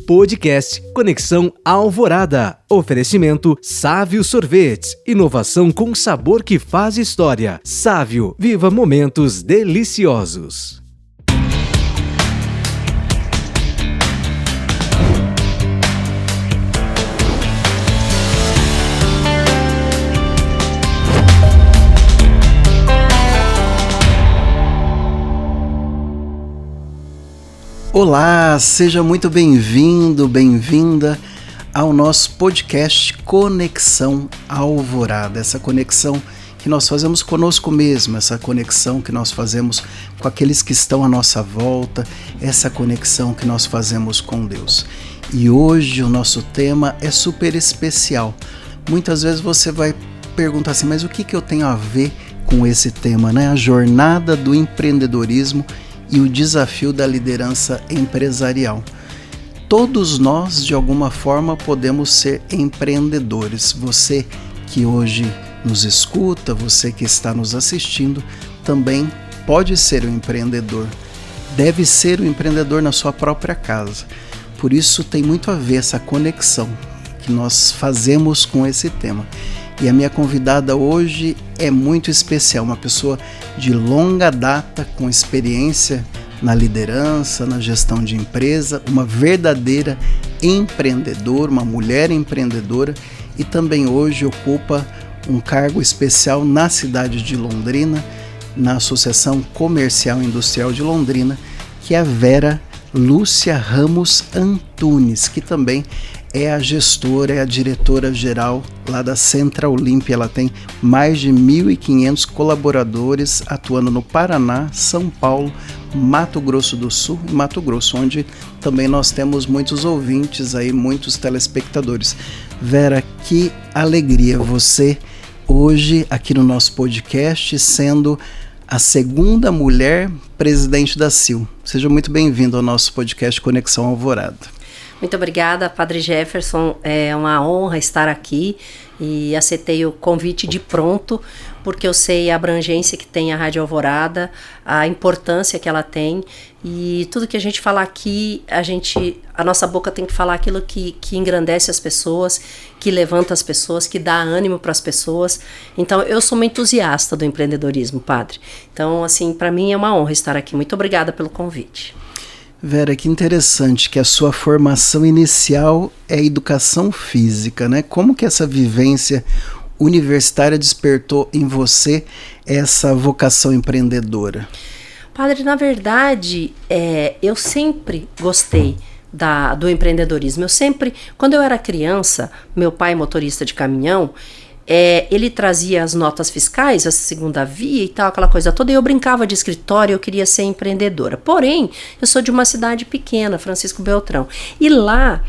Podcast Conexão Alvorada. Oferecimento Sávio Sorvetes. Inovação com sabor que faz história. Sávio, viva momentos deliciosos. Olá, seja muito bem-vindo, bem-vinda ao nosso podcast Conexão Alvorada. Essa conexão que nós fazemos conosco mesmo, essa conexão que nós fazemos com aqueles que estão à nossa volta, essa conexão que nós fazemos com Deus. E hoje o nosso tema é super especial. Muitas vezes você vai perguntar assim, mas o que eu tenho a ver com esse tema, né? A jornada do empreendedorismo e o desafio da liderança empresarial. Todos nós, de alguma forma, podemos ser empreendedores. Você que hoje nos escuta, você que está nos assistindo, também pode ser um empreendedor. Deve ser um empreendedor na sua própria casa. Por isso tem muito a ver essa conexão que nós fazemos com esse tema. E a minha convidada hoje é muito especial, uma pessoa de longa data, com experiência na liderança, na gestão de empresa, uma verdadeira empreendedora, uma mulher empreendedora e também hoje ocupa um cargo especial na cidade de Londrina, na Associação Comercial e Industrial de Londrina, que é a Vera Lúcia Ramos Antunes, que também é a gestora, é a diretora-geral lá da Centralimp. Ela tem mais de 1.500 colaboradores atuando no Paraná, São Paulo, Mato Grosso do Sul e Mato Grosso, onde também nós temos muitos ouvintes aí, muitos telespectadores. Vera, que alegria você hoje aqui no nosso podcast, sendo a segunda mulher presidente da CIL. Seja muito bem-vindo ao nosso podcast Conexão Alvorada. Muito obrigada, Padre Jefferson. É uma honra estar aqui e aceitei o convite de pronto, porque eu sei a abrangência que tem a Rádio Alvorada, a importância que ela tem e tudo que a gente falar aqui, a nossa boca tem que falar aquilo que engrandece as pessoas, que levanta as pessoas, que dá ânimo para as pessoas. Então, eu sou uma entusiasta do empreendedorismo, Padre. Então, assim, para mim é uma honra estar aqui. Muito obrigada pelo convite. Vera, que interessante que a sua formação inicial é educação física, né? Como que essa vivência universitária despertou em você essa vocação empreendedora? Padre, na verdade, eu sempre gostei do empreendedorismo. Quando eu era criança, meu pai, motorista de caminhão, ele trazia as notas fiscais, a segunda via e tal, aquela coisa toda, e eu brincava de escritório, eu queria ser empreendedora. Porém, eu sou de uma cidade pequena, Francisco Beltrão, e lá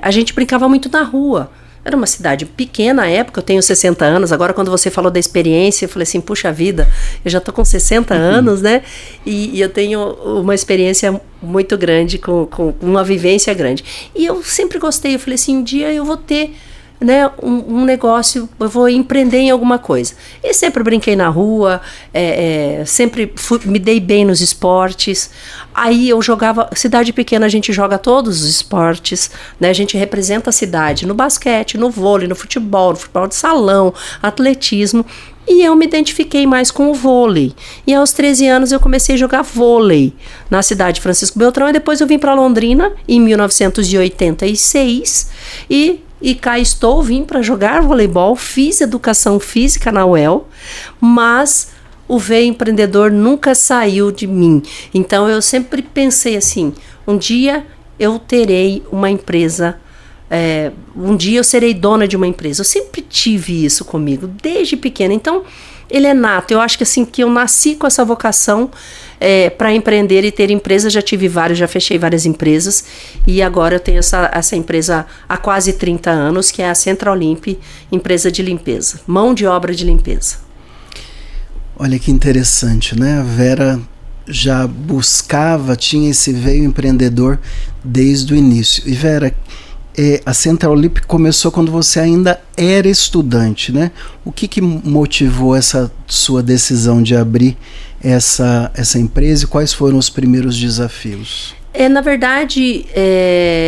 a gente brincava muito na rua. Era uma cidade pequena à época, eu tenho 60 anos, agora quando você falou da experiência, eu falei assim, puxa vida, eu já tô com 60 anos, né? E eu tenho uma experiência muito grande, com uma vivência grande. E eu sempre gostei, eu falei assim, um dia eu vou ter, né, um negócio, eu vou empreender em alguma coisa. E sempre brinquei na rua, sempre me dei bem nos esportes. Aí eu jogava, cidade pequena a gente joga todos os esportes, né? A gente representa a cidade no basquete, no vôlei, no futebol de salão, atletismo. E eu me identifiquei mais com o vôlei. E aos 13 anos eu comecei a jogar vôlei na cidade de Francisco Beltrão. E depois eu vim para Londrina em 1986 e cá vim para jogar voleibol, fiz educação física na UEL, mas o veio empreendedor nunca saiu de mim. Então eu sempre pensei assim, um dia eu terei uma empresa, um dia eu serei dona de uma empresa. Eu sempre tive isso comigo, desde pequena. Então ele é nato. Eu acho que assim, que eu nasci com essa vocação para empreender e ter empresa. Já tive já fechei várias empresas e agora eu tenho essa empresa há quase 30 anos, que é a Centralimp, empresa de limpeza, mão de obra de limpeza. Olha que interessante, né? A Vera já tinha esse veio empreendedor desde o início. E Vera, a Centralimp começou quando você ainda era estudante, né? O que motivou essa sua decisão de abrir essa empresa e quais foram os primeiros desafios? Na verdade,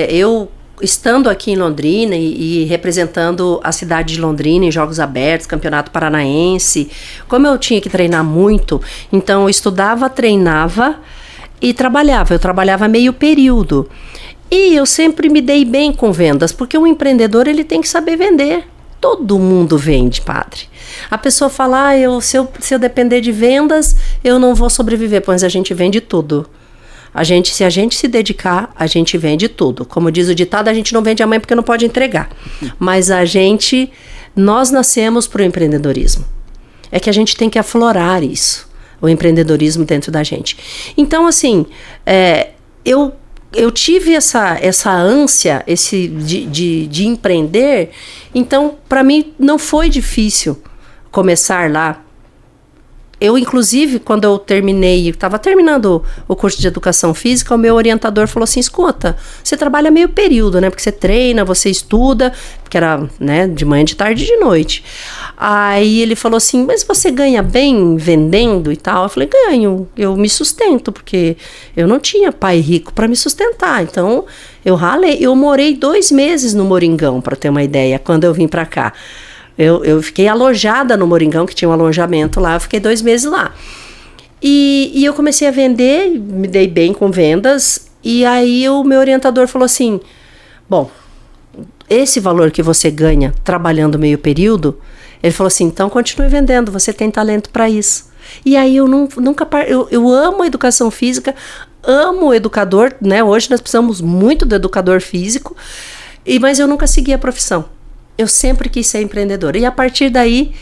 eu estando aqui em Londrina e representando a cidade de Londrina em Jogos Abertos, Campeonato Paranaense, como eu tinha que treinar muito, então eu estudava, treinava e trabalhava. Eu trabalhava meio período. E eu sempre me dei bem com vendas, porque um empreendedor ele tem que saber vender. Todo mundo vende, padre. A pessoa fala, se eu depender de vendas, eu não vou sobreviver. Pois a gente vende tudo. Se a gente se dedicar, a gente vende tudo. Como diz o ditado, a gente não vende a mãe porque não pode entregar. Mas nós nascemos para o empreendedorismo. É que a gente tem que aflorar isso, o empreendedorismo dentro da gente. Então, assim, eu tive essa ânsia de empreender, então, para mim, não foi difícil começar lá. Eu, inclusive, quando eu estava terminando o curso de Educação Física, o meu orientador falou assim, escuta, você trabalha meio período, né? Porque você treina, você estuda, porque era, né, de manhã, de tarde e de noite. Aí ele falou assim, mas você ganha bem vendendo e tal? Eu falei, ganho, eu me sustento, porque eu não tinha pai rico para me sustentar. Então, eu ralei. Eu morei 2 meses no Moringão, para ter uma ideia, quando eu vim para cá. Eu fiquei alojada no Moringão, que tinha um alojamento lá, eu fiquei 2 meses lá. E eu comecei a vender, me dei bem com vendas, e aí o meu orientador falou assim, bom, esse valor que você ganha trabalhando meio período, ele falou assim, então continue vendendo, você tem talento para isso. E aí eu eu amo a educação física, amo o educador, né? Hoje nós precisamos muito do educador físico, mas eu nunca segui a profissão. Eu sempre quis ser empreendedora. E a partir daí,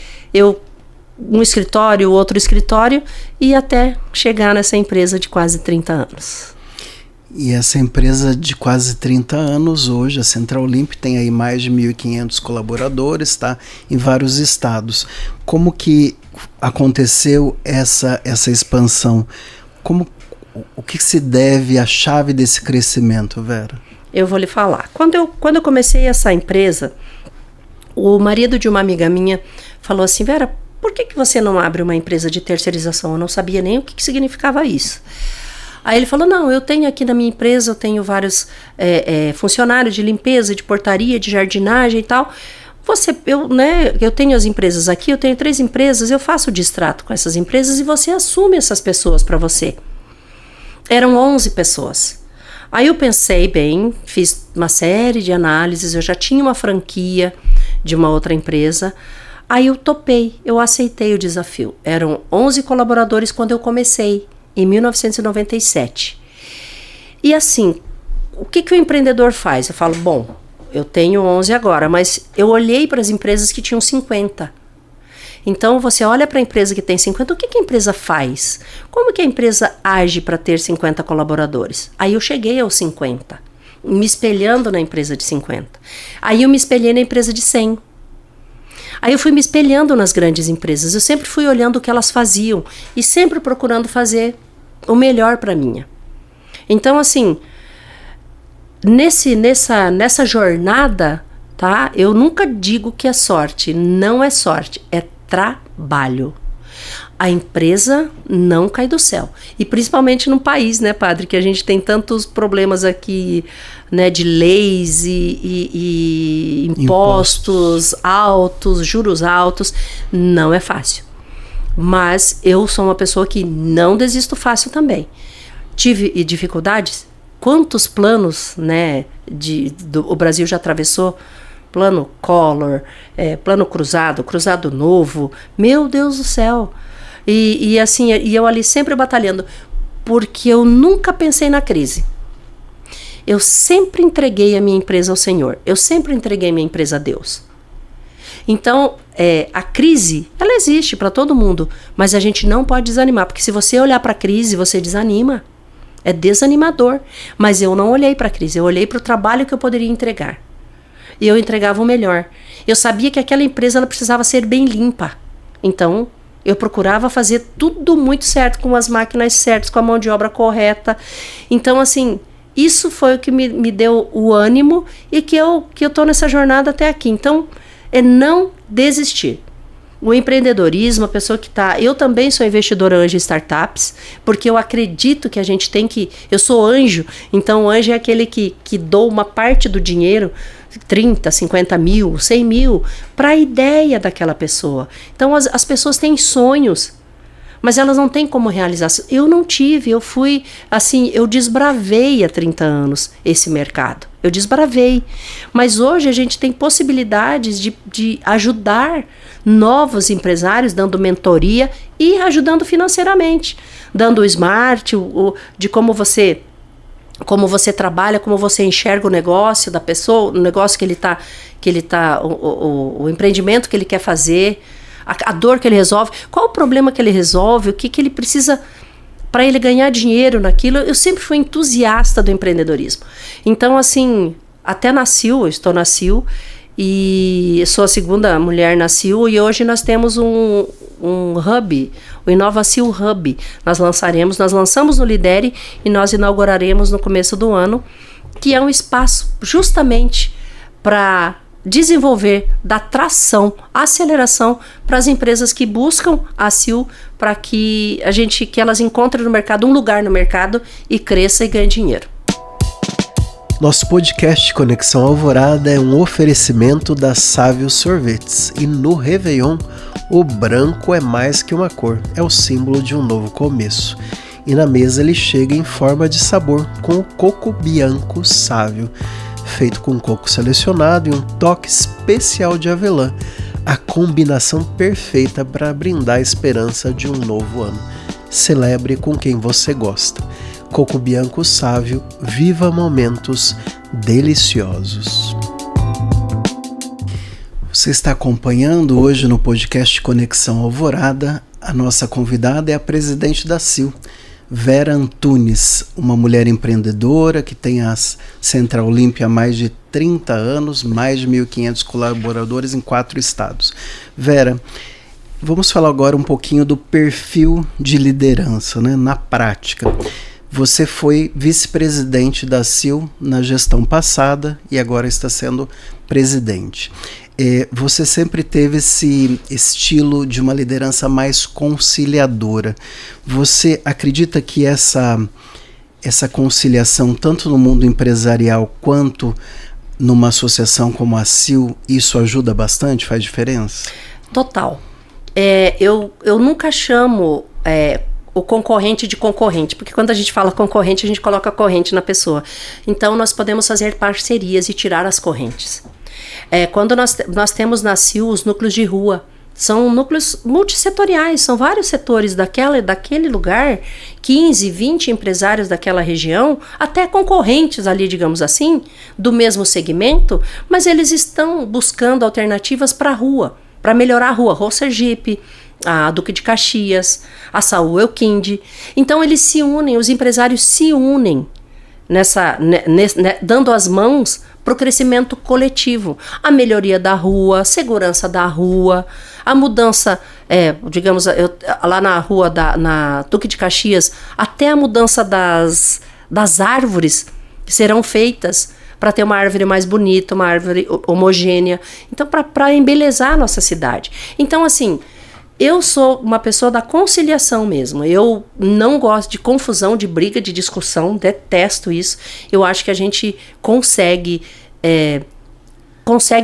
um escritório, outro escritório, e até chegar nessa empresa de quase 30 anos. E essa empresa de quase 30 anos, hoje, a Central Limp, tem aí mais de 1.500 colaboradores, tá? Em vários estados. Como que aconteceu essa expansão? O que se deve à chave desse crescimento, Vera? Eu vou lhe falar. Quando eu comecei essa empresa, o marido de uma amiga minha falou assim, Vera, por que você não abre uma empresa de terceirização? Eu não sabia nem o que significava isso. Aí ele falou, não, eu tenho aqui na minha empresa, eu tenho vários funcionários de limpeza, de portaria, de jardinagem e tal. Eu tenho as empresas aqui, eu tenho 3 empresas, eu faço o distrato com essas empresas e você assume essas pessoas para você. Eram 11 pessoas. Aí eu pensei bem, fiz uma série de análises, eu já tinha uma franquia de uma outra empresa. Aí eu topei, eu aceitei o desafio. Eram 11 colaboradores quando eu comecei, em 1997. E assim, o que o empreendedor faz? Eu falo, bom, eu tenho 11 agora, mas eu olhei para as empresas que tinham 50. Então, você olha para a empresa que tem 50, o que a empresa faz? Como que a empresa age para ter 50 colaboradores? Aí eu cheguei aos 50, me espelhando na empresa de 50. Aí eu me espelhei na empresa de 100. Aí eu fui me espelhando nas grandes empresas. Eu sempre fui olhando o que elas faziam e sempre procurando fazer o melhor para a minha. Então, assim, nessa jornada, tá? Eu nunca digo que é sorte. Não é sorte, é trabalho. A empresa não cai do céu. E principalmente num país, né, padre, que a gente tem tantos problemas aqui, né, de leis e impostos altos, juros altos. Não é fácil. Mas eu sou uma pessoa que não desisto fácil também. Tive dificuldades? Quantos planos, né, o Brasil já atravessou? Plano Collor, plano cruzado novo. Meu Deus do céu. E assim, eu ali sempre batalhando, porque eu nunca pensei na crise. Eu sempre entreguei a minha empresa ao Senhor. Eu sempre entreguei a minha empresa a Deus. Então, a crise, ela existe para todo mundo, mas a gente não pode desanimar, porque se você olhar para a crise, você desanima. É desanimador. Mas eu não olhei para a crise, eu olhei para o trabalho que eu poderia entregar. E eu entregava o melhor. Eu sabia que aquela empresa ela precisava ser bem limpa. Então, eu procurava fazer tudo muito certo, com as máquinas certas, com a mão de obra correta. Então, assim, isso foi o que me deu o ânimo e que eu tô nessa jornada até aqui. Então, é não desistir. O empreendedorismo, a pessoa que está... Eu também sou investidora anjo em startups, porque eu acredito que a gente tem que... Eu sou anjo, então o anjo é aquele que dou uma parte do dinheiro, 30, 50 mil, 100 mil, para a ideia daquela pessoa. Então as pessoas têm sonhos, mas elas não têm como realizar. Eu não tive, eu fui assim, eu desbravei há 30 anos esse mercado. Eu desbravei. Mas hoje a gente tem possibilidades de ajudar novos empresários, dando mentoria e ajudando financeiramente. Dando o smart, de como você trabalha, como você enxerga o negócio da pessoa, o negócio o empreendimento que ele quer fazer, a dor que ele resolve, qual o problema que ele resolve, o que ele precisa para ele ganhar dinheiro naquilo. Eu sempre fui entusiasta do empreendedorismo. Então, assim, até na CIL, eu estou na CIL, e sou a segunda mulher na CIL, e hoje nós temos um hub, o InovaCIL Hub. Nós lançamos no Lidere e nós inauguraremos no começo do ano, que é um espaço justamente para desenvolver, dar tração, aceleração para as empresas que buscam a CIL, para que elas encontrem no mercado um lugar no mercado e cresça e ganhe dinheiro. Nosso podcast Conexão Alvorada é um oferecimento da Sávio Sorvetes, e no Réveillon o branco é mais que uma cor, é o símbolo de um novo começo. E na mesa ele chega em forma de sabor com o coco bianco Sávio, feito com coco selecionado e um toque especial de avelã, a combinação perfeita para brindar a esperança de um novo ano. Celebre com quem você gosta. Coco Bianco Sávio, viva momentos deliciosos. Você está acompanhando hoje no podcast Conexão Alvorada. A nossa convidada é a presidente da CIL, Vera Antunes, uma mulher empreendedora que tem a Central Olímpia há mais de 30 anos, mais de 1.500 colaboradores em 4 estados. Vera, vamos falar agora um pouquinho do perfil de liderança, né, na prática. Você foi vice-presidente da CIL na gestão passada e agora está sendo presidente. Você sempre teve esse estilo de uma liderança mais conciliadora. Você acredita que essa conciliação, tanto no mundo empresarial quanto numa associação como a CIL, isso ajuda bastante, faz diferença? Total. Eu nunca chamo o concorrente de concorrente, porque quando a gente fala concorrente, a gente coloca corrente na pessoa. Então, nós podemos fazer parcerias e tirar as correntes. Quando nós temos na CIL os núcleos de rua, são núcleos multissetoriais, são vários setores daquele lugar, 15, 20 empresários daquela região, até concorrentes ali, digamos assim, do mesmo segmento, mas eles estão buscando alternativas para a rua, para melhorar a rua Sergipe, a Duque de Caxias, a Saúl Elquinde. Então eles se unem, os empresários se unem dando as mãos para o crescimento coletivo, a melhoria da rua, segurança da rua, a mudança, digamos, lá na rua na Duque de Caxias, até a mudança das árvores que serão feitas para ter uma árvore mais bonita, uma árvore homogênea, então para embelezar a nossa cidade. Então, assim, eu sou uma pessoa da conciliação mesmo. Eu não gosto de confusão, de briga, de discussão. Detesto isso. Eu acho que a gente consegue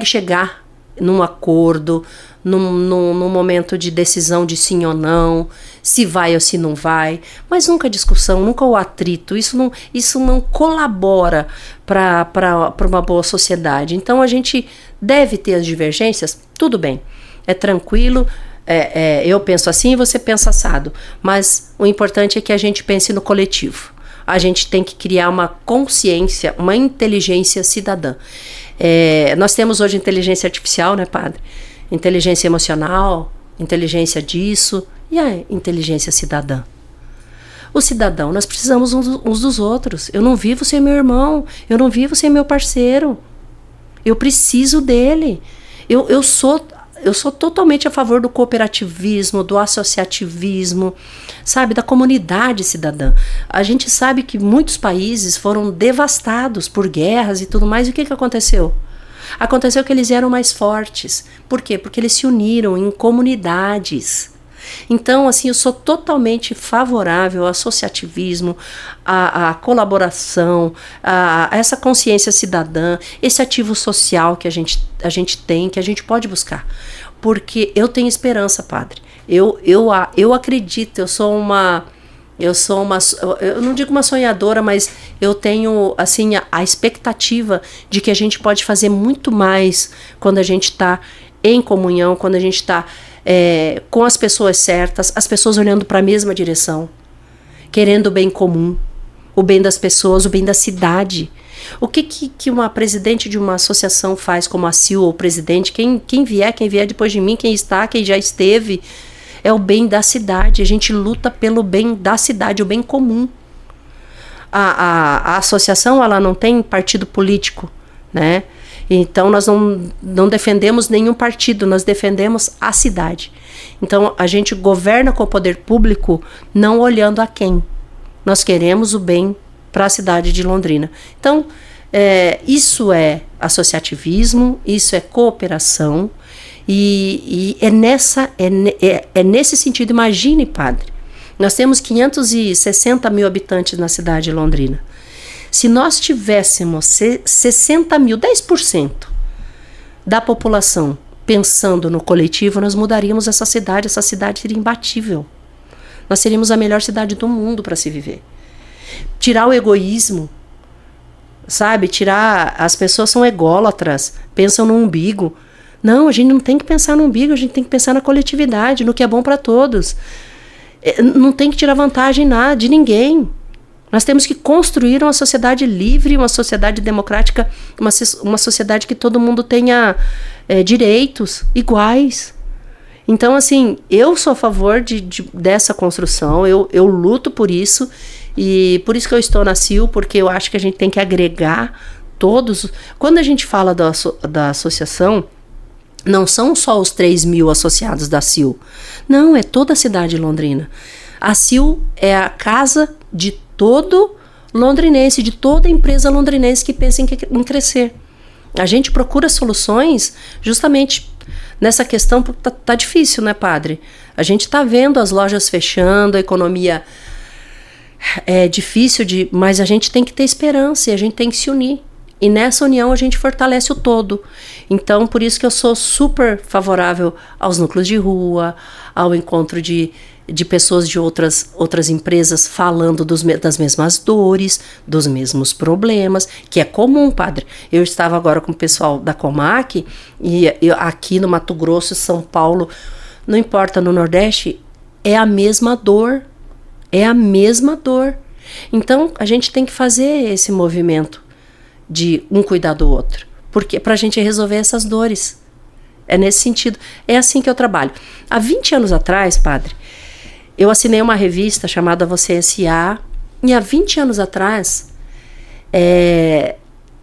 chegar num acordo, num momento de decisão de sim ou não, se vai ou se não vai. Mas nunca discussão, nunca o atrito. Isso não colabora para uma boa sociedade. Então a gente deve ter as divergências. Tudo bem, é tranquilo. Eu penso assim e você pensa assado, mas o importante é que a gente pense no coletivo. A gente tem que criar uma consciência, uma inteligência cidadã. Nós temos hoje inteligência artificial, né, padre? Inteligência emocional, inteligência disso e a inteligência cidadã. O cidadão, nós precisamos uns dos outros. Eu não vivo sem meu irmão, eu não vivo sem meu parceiro. Eu preciso dele. Eu sou totalmente a favor do cooperativismo, do associativismo, sabe, da comunidade cidadã. A gente sabe que muitos países foram devastados por guerras e tudo mais. E o que aconteceu? Aconteceu que eles eram mais fortes. Por quê? Porque eles se uniram em comunidades. Então, assim, eu sou totalmente favorável ao associativismo, à colaboração, a essa consciência cidadã, esse ativo social que a gente tem, que a gente pode buscar. Porque eu tenho esperança, padre. Eu acredito, eu não digo uma sonhadora, mas eu tenho, assim, a expectativa de que a gente pode fazer muito mais quando a gente está em comunhão, quando a gente está com as pessoas certas, as pessoas olhando para a mesma direção, querendo o bem comum, o bem das pessoas, o bem da cidade. O que uma presidente de uma associação faz, como a CIL, ou o presidente, quem vier depois de mim, quem já esteve, é o bem da cidade. A gente luta pelo bem da cidade, o bem comum. A associação, ela não tem partido político, né? Então nós não defendemos nenhum partido, nós defendemos a cidade. Então a gente governa com o poder público não olhando a quem. Nós queremos o bem para a cidade de Londrina. Então isso é associativismo, isso é cooperação, e é nesse sentido. Imagine, padre, nós temos 560 mil habitantes na cidade de Londrina. Se nós tivéssemos 60 mil, 10% da população pensando no coletivo, nós mudaríamos essa cidade seria imbatível. Nós seríamos a melhor cidade do mundo para se viver. Tirar o egoísmo, sabe? As pessoas são ególatras, pensam no umbigo. Não, a gente não tem que pensar no umbigo, a gente tem que pensar na coletividade, no que é bom para todos. Não tem que tirar vantagem de ninguém. Nós temos que construir uma sociedade livre, uma sociedade democrática, uma sociedade que todo mundo tenha direitos iguais. Então, assim, eu sou a favor dessa construção, eu luto por isso, e por isso que eu estou na CIL, porque eu acho que a gente tem que agregar todos. Quando a gente fala da associação, não são só os 3 mil associados da CIL, não, é toda a cidade de Londrina. A CIL é a casa de todo londrinense, de toda empresa londrinense que pensa em crescer. A gente procura soluções justamente nessa questão, porque tá difícil, né, padre? A gente tá vendo as lojas fechando, a economia é difícil, mas a gente tem que ter esperança e a gente tem que se unir. E nessa união a gente fortalece o todo. Então, por isso que eu sou super favorável aos núcleos de rua, ao encontro de pessoas de outras empresas falando das mesmas dores, dos mesmos problemas, que é comum, padre. Eu estava agora com o pessoal da Comac, e aqui no Mato Grosso, São Paulo, não importa, no Nordeste, é a mesma dor. É a mesma dor. Então, a gente tem que fazer esse movimento de um cuidar do outro, porque para a gente resolver essas dores. É nesse sentido. É assim que eu trabalho. Há 20 anos atrás, padre, eu assinei uma revista chamada Você S.A. e há 20 anos atrás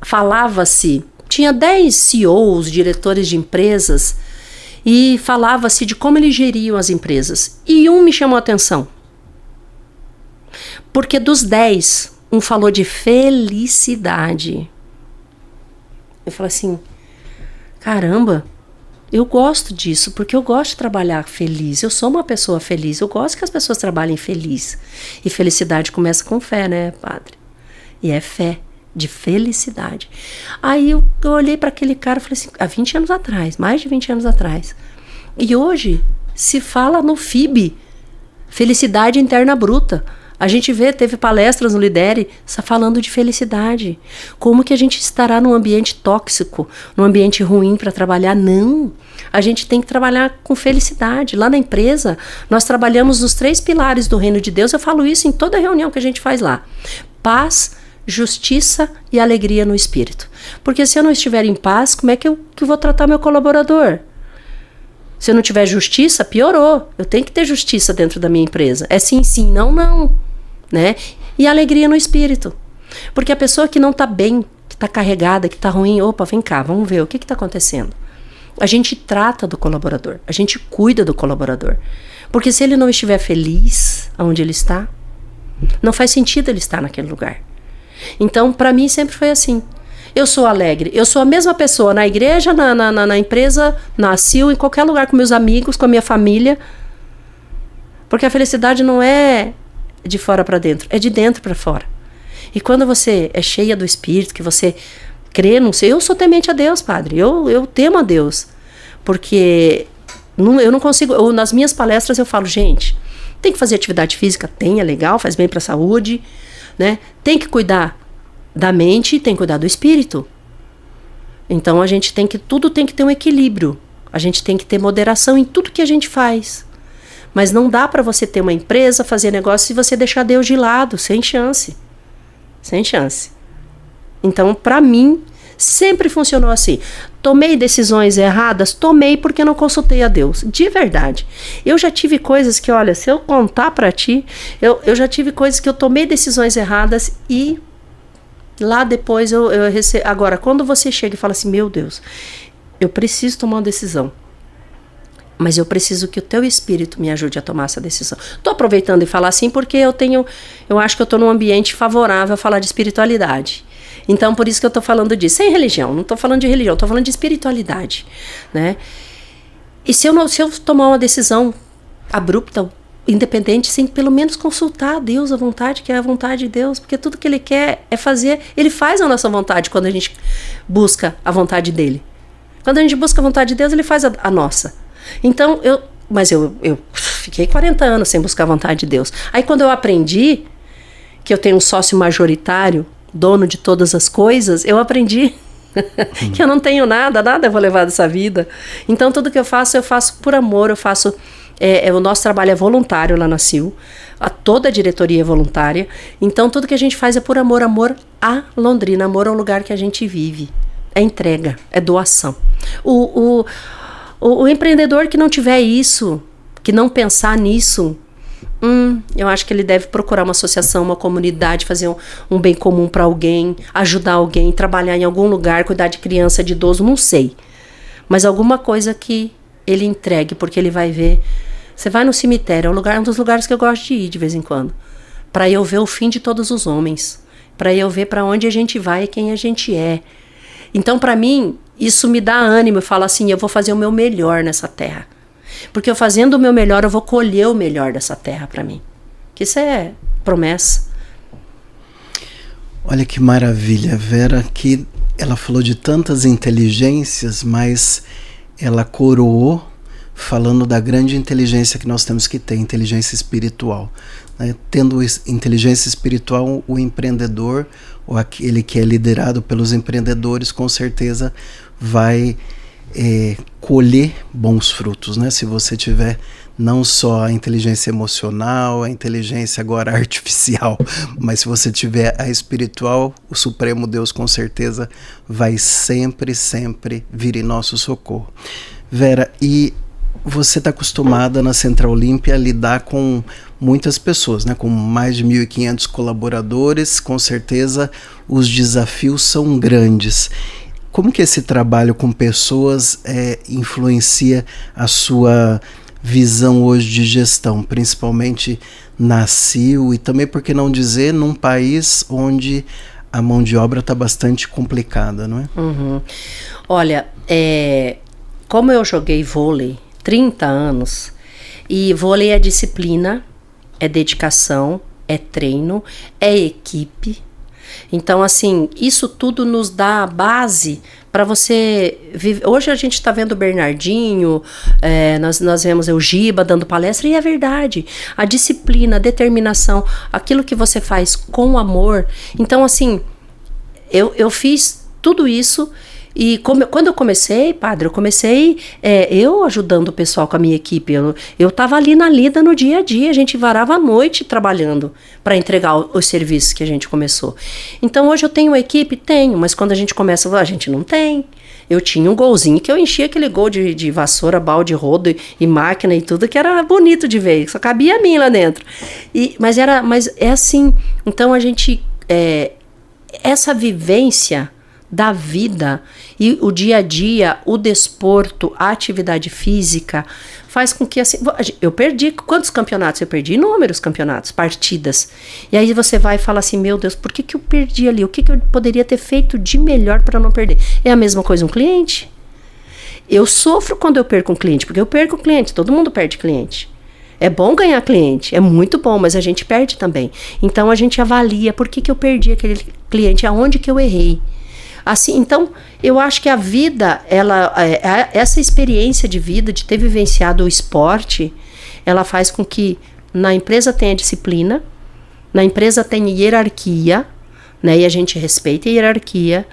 falava-se, tinha 10 CEOs, diretores de empresas, e falava-se de como eles geriam as empresas. E um me chamou a atenção. Porque dos 10, um falou de felicidade. Eu falei assim, caramba, eu gosto disso, porque eu gosto de trabalhar feliz. Eu sou uma pessoa feliz, eu gosto que as pessoas trabalhem feliz. E felicidade começa com fé, né, padre? E é fé, de felicidade. Aí eu olhei para aquele cara e falei assim, há 20 anos atrás, mais de 20 anos atrás. E hoje se fala no FIB, felicidade interna bruta. A gente teve palestras no Lidere falando de felicidade. Como que a gente estará num ambiente tóxico, num ambiente ruim para trabalhar? Não. A gente tem que trabalhar com felicidade. Lá na empresa, nós trabalhamos nos 3 pilares do reino de Deus. Eu falo isso em toda reunião que a gente faz lá. Paz, justiça e alegria no espírito. Porque se eu não estiver em paz, como é que eu vou tratar meu colaborador? Se eu não tiver justiça, piorou. Eu tenho que ter justiça dentro da minha empresa. É sim, sim, não, não. Né? E alegria no espírito. Porque a pessoa que não está bem, que está carregada, que está ruim, opa, vem cá, vamos ver o que está acontecendo. A gente trata do colaborador, a gente cuida do colaborador. Porque se ele não estiver feliz onde ele está, não faz sentido ele estar naquele lugar. Então, para mim, sempre foi assim. eu sou alegre. Eu sou a mesma pessoa na igreja, na empresa, na CIL, em qualquer lugar, com meus amigos, com a minha família. Porque a felicidade não é de fora para dentro, é de dentro para fora. E quando você é cheia do Espírito, que você crê, não sei, eu sou temente a Deus, padre. Eu temo a Deus. Porque eu não consigo... nas minhas palestras eu falo, gente, tem que fazer atividade física? Tem, é legal, faz bem para a saúde, né? Tem que cuidar da mente, tem que cuidar do espírito. Então tudo tem que ter um equilíbrio. A gente tem que ter moderação em tudo que a gente faz. Mas não dá para você ter uma empresa, fazer negócio, se você deixar Deus de lado, sem chance. Sem chance. Então, para mim, sempre funcionou assim. Tomei decisões erradas? Tomei porque não consultei a Deus. De verdade. Eu já tive coisas que, olha, se eu contar para ti, eu já tive coisas que eu tomei decisões erradas e lá depois eu recebo. Agora, quando você chega e fala assim, meu Deus, eu preciso tomar uma decisão. Mas eu preciso que o teu espírito me ajude a tomar essa decisão. Estou aproveitando e falar assim porque eu acho que eu estou num ambiente favorável a falar de espiritualidade. Então, por isso que eu estou falando disso. Sem religião, não estou falando de religião, estou falando de espiritualidade, né? E se eu tomar uma decisão abrupta, independente, sem pelo menos consultar a Deus, a vontade, que é a vontade de Deus, porque tudo que Ele quer é fazer, Ele faz a nossa vontade quando a gente busca a vontade dEle. Quando a gente busca a vontade de Deus, Ele faz a nossa. Então, eu fiquei 40 anos sem buscar a vontade de Deus. Aí quando eu aprendi que eu tenho um sócio majoritário, dono de todas as coisas, eu aprendi que eu não tenho nada eu vou levar dessa vida. Então tudo que eu faço por amor, eu faço... o nosso trabalho é voluntário lá na CIL, toda a diretoria é voluntária, então tudo que a gente faz é por amor, amor a Londrina, amor ao lugar que a gente vive. É entrega, é doação. O empreendedor que não tiver isso, que não pensar nisso, eu acho que ele deve procurar uma associação, uma comunidade, fazer um bem comum para alguém, ajudar alguém, trabalhar em algum lugar, cuidar de criança, de idoso, não sei. Mas alguma coisa que ele entregue, porque ele vai ver. Você vai no cemitério, é um dos lugares que eu gosto de ir de vez em quando, para eu ver o fim de todos os homens, para eu ver para onde a gente vai e quem a gente é. Então, para mim, isso me dá ânimo. Eu falo assim, eu vou fazer o meu melhor nessa terra. Porque eu fazendo o meu melhor, eu vou colher o melhor dessa terra para mim. Que isso é promessa. Olha que maravilha, Vera, que ela falou de tantas inteligências, mas ela coroou falando da grande inteligência que nós temos que ter, inteligência espiritual. Né? Tendo inteligência espiritual, o empreendedor, ou aquele que é liderado pelos empreendedores, com certeza vai colher bons frutos, né? Se você tiver não só a inteligência emocional, a inteligência agora artificial, mas se você tiver a espiritual, o Supremo Deus com certeza vai sempre, sempre vir em nosso socorro. Vera, e você está acostumada na Central Olímpia a lidar com muitas pessoas, né? Com mais de 1.500 colaboradores, com certeza os desafios são grandes. Como que esse trabalho com pessoas influencia a sua visão hoje de gestão, principalmente na CIL e também, por que não dizer, num país onde a mão de obra está bastante complicada, não é? Uhum. Olha, como eu joguei vôlei 30 anos, e vôlei é disciplina, é dedicação, é treino, é equipe. Então, assim, isso tudo nos dá a base para você viver. Hoje a gente está vendo o Bernardinho, nós vemos o Giba dando palestra, e é verdade. A disciplina, a determinação, aquilo que você faz com amor. Então, assim, eu fiz tudo isso. E quando eu comecei, padre, eu ajudando o pessoal com a minha equipe. Eu estava ali na lida no dia a dia, a gente varava a noite trabalhando para entregar os serviços que a gente começou. Então hoje eu tenho uma equipe? Tenho, mas quando a gente começa, a gente não tem. Eu tinha um golzinho que eu enchia aquele gol de vassoura, balde, rodo e máquina e tudo, que era bonito de ver, só cabia a mim lá dentro. Mas é assim, então a gente, essa vivência da vida e o dia a dia, o desporto, a atividade física faz com que assim, eu perdi, quantos campeonatos eu perdi? Inúmeros campeonatos, partidas, e aí você vai e fala assim, meu Deus, por que eu perdi ali? O que eu poderia ter feito de melhor para não perder? É a mesma coisa um cliente. Eu sofro quando eu perco um cliente, porque eu perco cliente, todo mundo perde cliente. É bom ganhar cliente, é muito bom, mas a gente perde também. Então a gente avalia por que eu perdi aquele cliente, aonde que eu errei. Assim, então, eu acho que a vida, essa experiência de vida, de ter vivenciado o esporte, ela faz com que na empresa tenha disciplina, na empresa tenha hierarquia, né? E a gente respeita a hierarquia.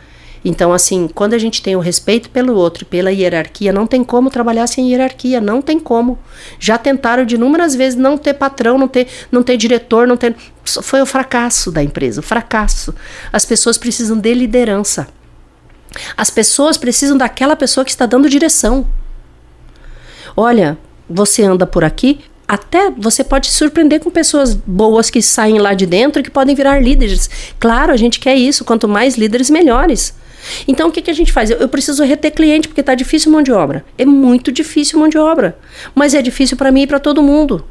Então, assim, quando a gente tem o respeito pelo outro e pela hierarquia, não tem como trabalhar sem hierarquia, não tem como. Já tentaram de inúmeras vezes não ter patrão, não ter diretor, não ter... Foi o fracasso da empresa, o fracasso. As pessoas precisam de liderança. As pessoas precisam daquela pessoa que está dando direção. Olha, você anda por aqui, até você pode se surpreender com pessoas boas que saem lá de dentro e que podem virar líderes. Claro, a gente quer isso, quanto mais líderes, melhores. Então, o que a gente faz? Eu preciso reter cliente, porque está difícil mão de obra. É muito difícil mão de obra, mas é difícil para mim e para todo mundo.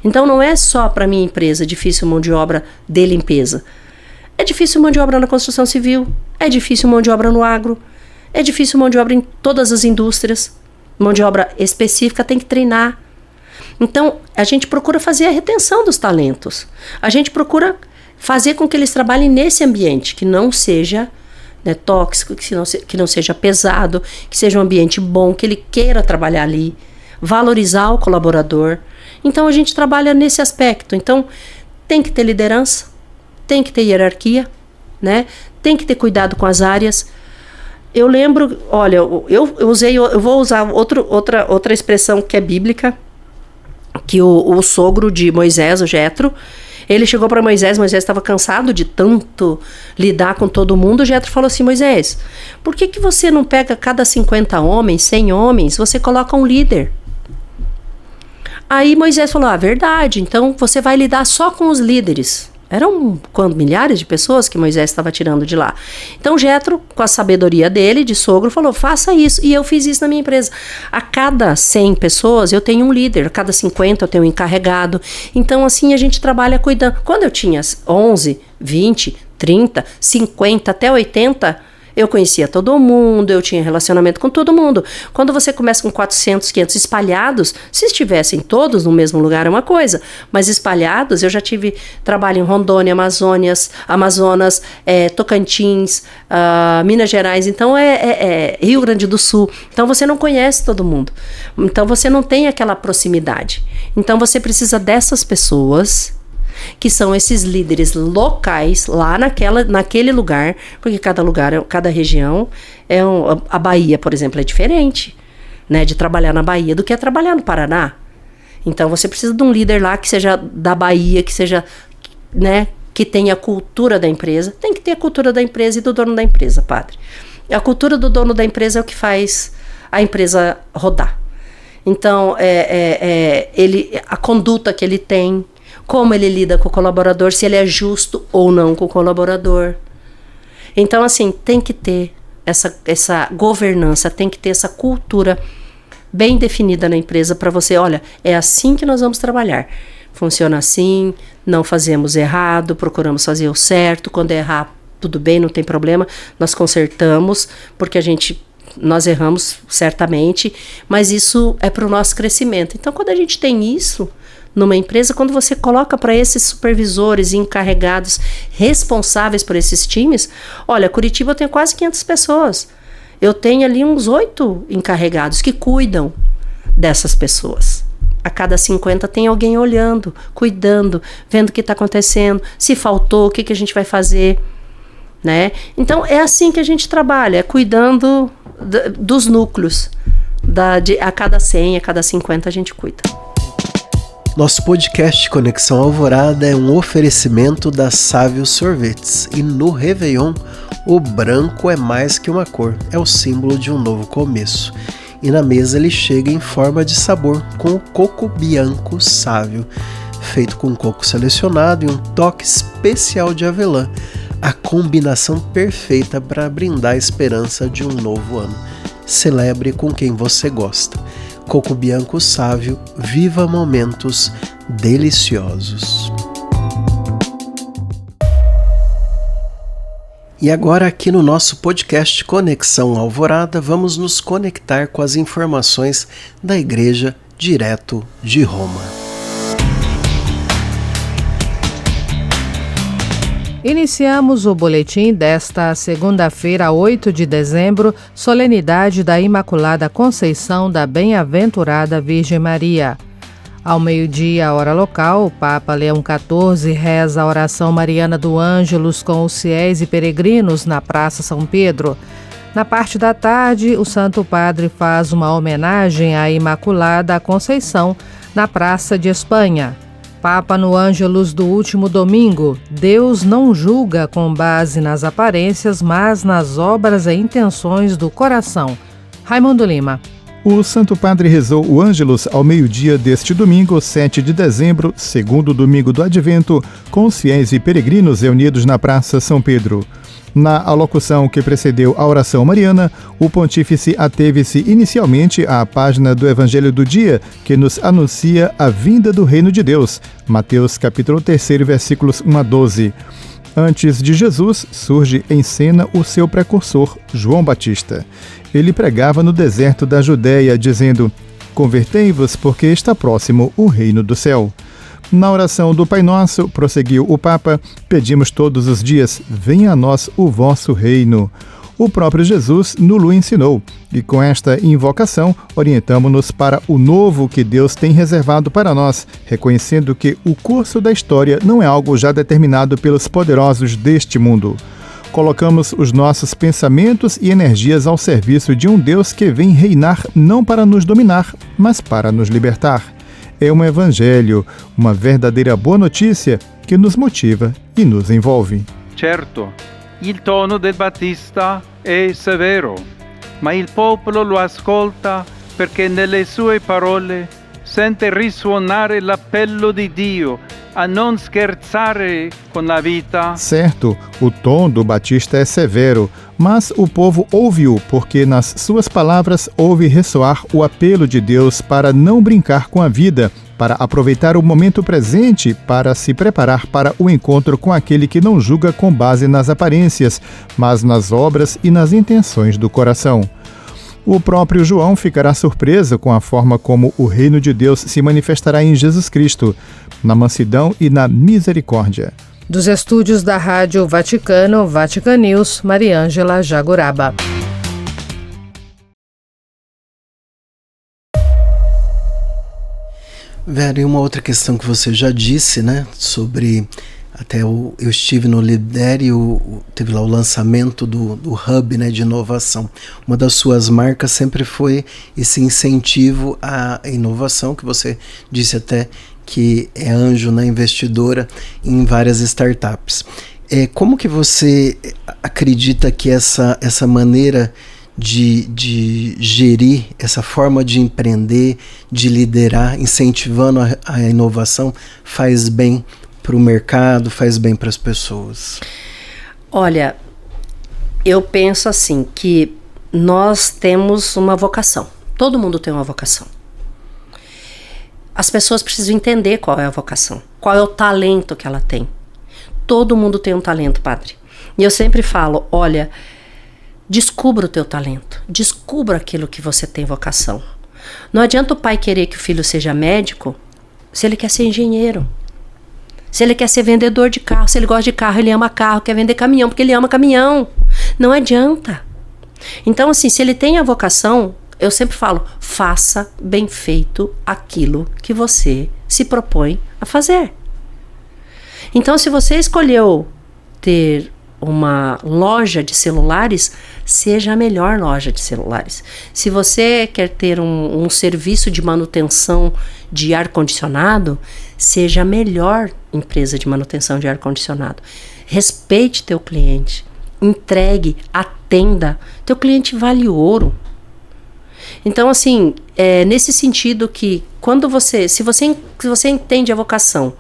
Então, não é só para minha empresa difícil mão de obra de limpeza. É difícil mão de obra na construção civil, é difícil mão de obra no agro, é difícil mão de obra em todas as indústrias. Mão de obra específica tem que treinar. Então, a gente procura fazer a retenção dos talentos. A gente procura fazer com que eles trabalhem nesse ambiente, que não seja, né, tóxico, que não seja pesado, que seja um ambiente bom, que ele queira trabalhar ali, valorizar o colaborador. Então, a gente trabalha nesse aspecto. Então, tem que ter liderança, tem que ter hierarquia, né? Tem que ter cuidado com as áreas. Eu lembro, olha, eu vou usar outra expressão que é bíblica, que o sogro de Moisés, o Jetro, ele chegou para Moisés estava cansado de tanto lidar com todo mundo. O Jetro falou assim, Moisés, por que você não pega cada 50 homens, 100 homens, você coloca um líder? Aí Moisés falou, verdade, então você vai lidar só com os líderes. Eram milhares de pessoas que Moisés estava tirando de lá. Então Jetro, com a sabedoria dele, de sogro, falou, faça isso. E eu fiz isso na minha empresa. A cada 100 pessoas eu tenho um líder, a cada 50 eu tenho um encarregado. Então assim a gente trabalha cuidando. Quando eu tinha 11, 20, 30, 50, até 80... eu conhecia todo mundo, eu tinha relacionamento com todo mundo. Quando você começa com 400, 500 espalhados, se estivessem todos no mesmo lugar é uma coisa, mas espalhados, eu já tive trabalho em Rondônia, Amazonas, Tocantins, Minas Gerais, então Rio Grande do Sul. Então você não conhece todo mundo. Então você não tem aquela proximidade. Então você precisa dessas pessoas que são esses líderes locais lá naquele lugar, porque cada região a Bahia, por exemplo, é diferente, né, de trabalhar na Bahia do que trabalhar no Paraná. Então você precisa de um líder lá que seja da Bahia, que seja, né, que tenha a cultura da empresa. Tem que ter a cultura da empresa e do dono da empresa, padre. A cultura do dono da empresa é o que faz a empresa rodar. Então a conduta que ele tem, como ele lida com o colaborador, se ele é justo ou não com o colaborador. Então, assim, tem que ter essa governança, tem que ter essa cultura bem definida na empresa para você, olha, é assim que nós vamos trabalhar. Funciona assim, não fazemos errado, procuramos fazer o certo, quando errar, tudo bem, não tem problema, nós consertamos, porque nós erramos certamente, mas isso é para o nosso crescimento. Então, quando a gente tem isso numa empresa, quando você coloca para esses supervisores e encarregados responsáveis por esses times, olha, Curitiba eu tenho quase 500 pessoas. Eu tenho ali uns 8 encarregados que cuidam dessas pessoas. A cada 50 tem alguém olhando, cuidando, vendo o que está acontecendo, se faltou, o que a gente vai fazer, né? Então é assim que a gente trabalha, cuidando dos núcleos. A cada 100, a cada 50 a gente cuida. Nosso podcast Conexão Alvorada é um oferecimento da Sávio Sorvetes. E no Réveillon, o branco é mais que uma cor, é o símbolo de um novo começo. E na mesa ele chega em forma de sabor, com o coco bianco Sávio, feito com coco selecionado e um toque especial de avelã, a combinação perfeita para brindar a esperança de um novo ano. Celebre com quem você gosta. Coco Bianco Sávio, viva momentos deliciosos. E agora aqui no nosso podcast Conexão Alvorada, vamos nos conectar com as informações da Igreja direto de Roma. Iniciamos o boletim desta segunda-feira, 8 de dezembro, solenidade da Imaculada Conceição da Bem-aventurada Virgem Maria. Ao meio-dia, hora local, o Papa Leão XIV reza a oração mariana do Ângelus com os fiéis e peregrinos na Praça São Pedro. Na parte da tarde, o Santo Padre faz uma homenagem à Imaculada Conceição na Praça de Espanha. Papa no Ângelus do último domingo: Deus não julga com base nas aparências, mas nas obras e intenções do coração. Raimundo Lima. O Santo Padre rezou o Ângelus ao meio-dia deste domingo, 7 de dezembro, segundo domingo do Advento, com os fiéis e peregrinos reunidos na Praça São Pedro. Na alocução que precedeu a oração mariana, o pontífice ateve-se inicialmente à página do Evangelho do dia, que nos anuncia a vinda do Reino de Deus, Mateus capítulo 3, versículos 1 a 12. Antes de Jesus, surge em cena o seu precursor, João Batista. Ele pregava no deserto da Judéia, dizendo: "Convertei-vos, porque está próximo o reino do céu." Na oração do Pai Nosso, prosseguiu o Papa, pedimos todos os dias: venha a nós o vosso reino. O próprio Jesus nos ensinou, e com esta invocação orientamo-nos para o novo que Deus tem reservado para nós, reconhecendo que o curso da história não é algo já determinado pelos poderosos deste mundo. Colocamos os nossos pensamentos e energias ao serviço de um Deus que vem reinar não para nos dominar, mas para nos libertar. É um evangelho, uma verdadeira boa notícia que nos motiva e nos envolve. Certo, il tono del Battista è severo, ma il popolo lo ascolta perché nelle sue parole sente risuonare l'appello di Dio a non scherzare con la vita. Certo, o tom do Batista é severo, mas o povo ouve-o porque nas suas palavras ouve ressoar o apelo de Deus para não brincar com a vida, para aproveitar o momento presente, para se preparar para o encontro com aquele que não julga com base nas aparências, mas nas obras e nas intenções do coração. O próprio João ficará surpreso com a forma como o reino de Deus se manifestará em Jesus Cristo, na mansidão e na misericórdia. Dos estúdios da Rádio Vaticano, Vatican News, Mariângela Jaguraba. Vera, e uma outra questão que você já disse, né, sobre... Até eu estive no Lidério, teve lá o lançamento do Hub, né, de inovação. Uma das suas marcas sempre foi esse incentivo à inovação, que você disse até que é anjo, né, investidora em várias startups. Como que você acredita que essa maneira de gerir, essa forma de empreender, de liderar, incentivando a inovação, faz bem para o mercado, faz bem para as pessoas? Olha, eu penso assim, que nós temos uma vocação. Todo mundo tem uma vocação. As pessoas precisam entender qual é a vocação, qual é o talento que ela tem. Todo mundo tem um talento, padre. E eu sempre falo, olha, descubra o teu talento, descubra aquilo que você tem vocação. Não adianta o pai querer que o filho seja médico se ele quer ser engenheiro. Se ele quer ser vendedor de carro, se ele gosta de carro, ele ama carro, quer vender caminhão, porque ele ama caminhão. Não adianta. Então, assim, se ele tem a vocação, eu sempre falo, faça bem feito aquilo que você se propõe a fazer. Então, se você escolheu ter uma loja de celulares, seja a melhor loja de celulares. Se você quer ter um serviço de manutenção de ar-condicionado, seja a melhor empresa de manutenção de ar-condicionado. Respeite teu cliente, entregue, atenda. Teu cliente vale ouro. Então, assim, é nesse sentido que quando se você entende a vocação,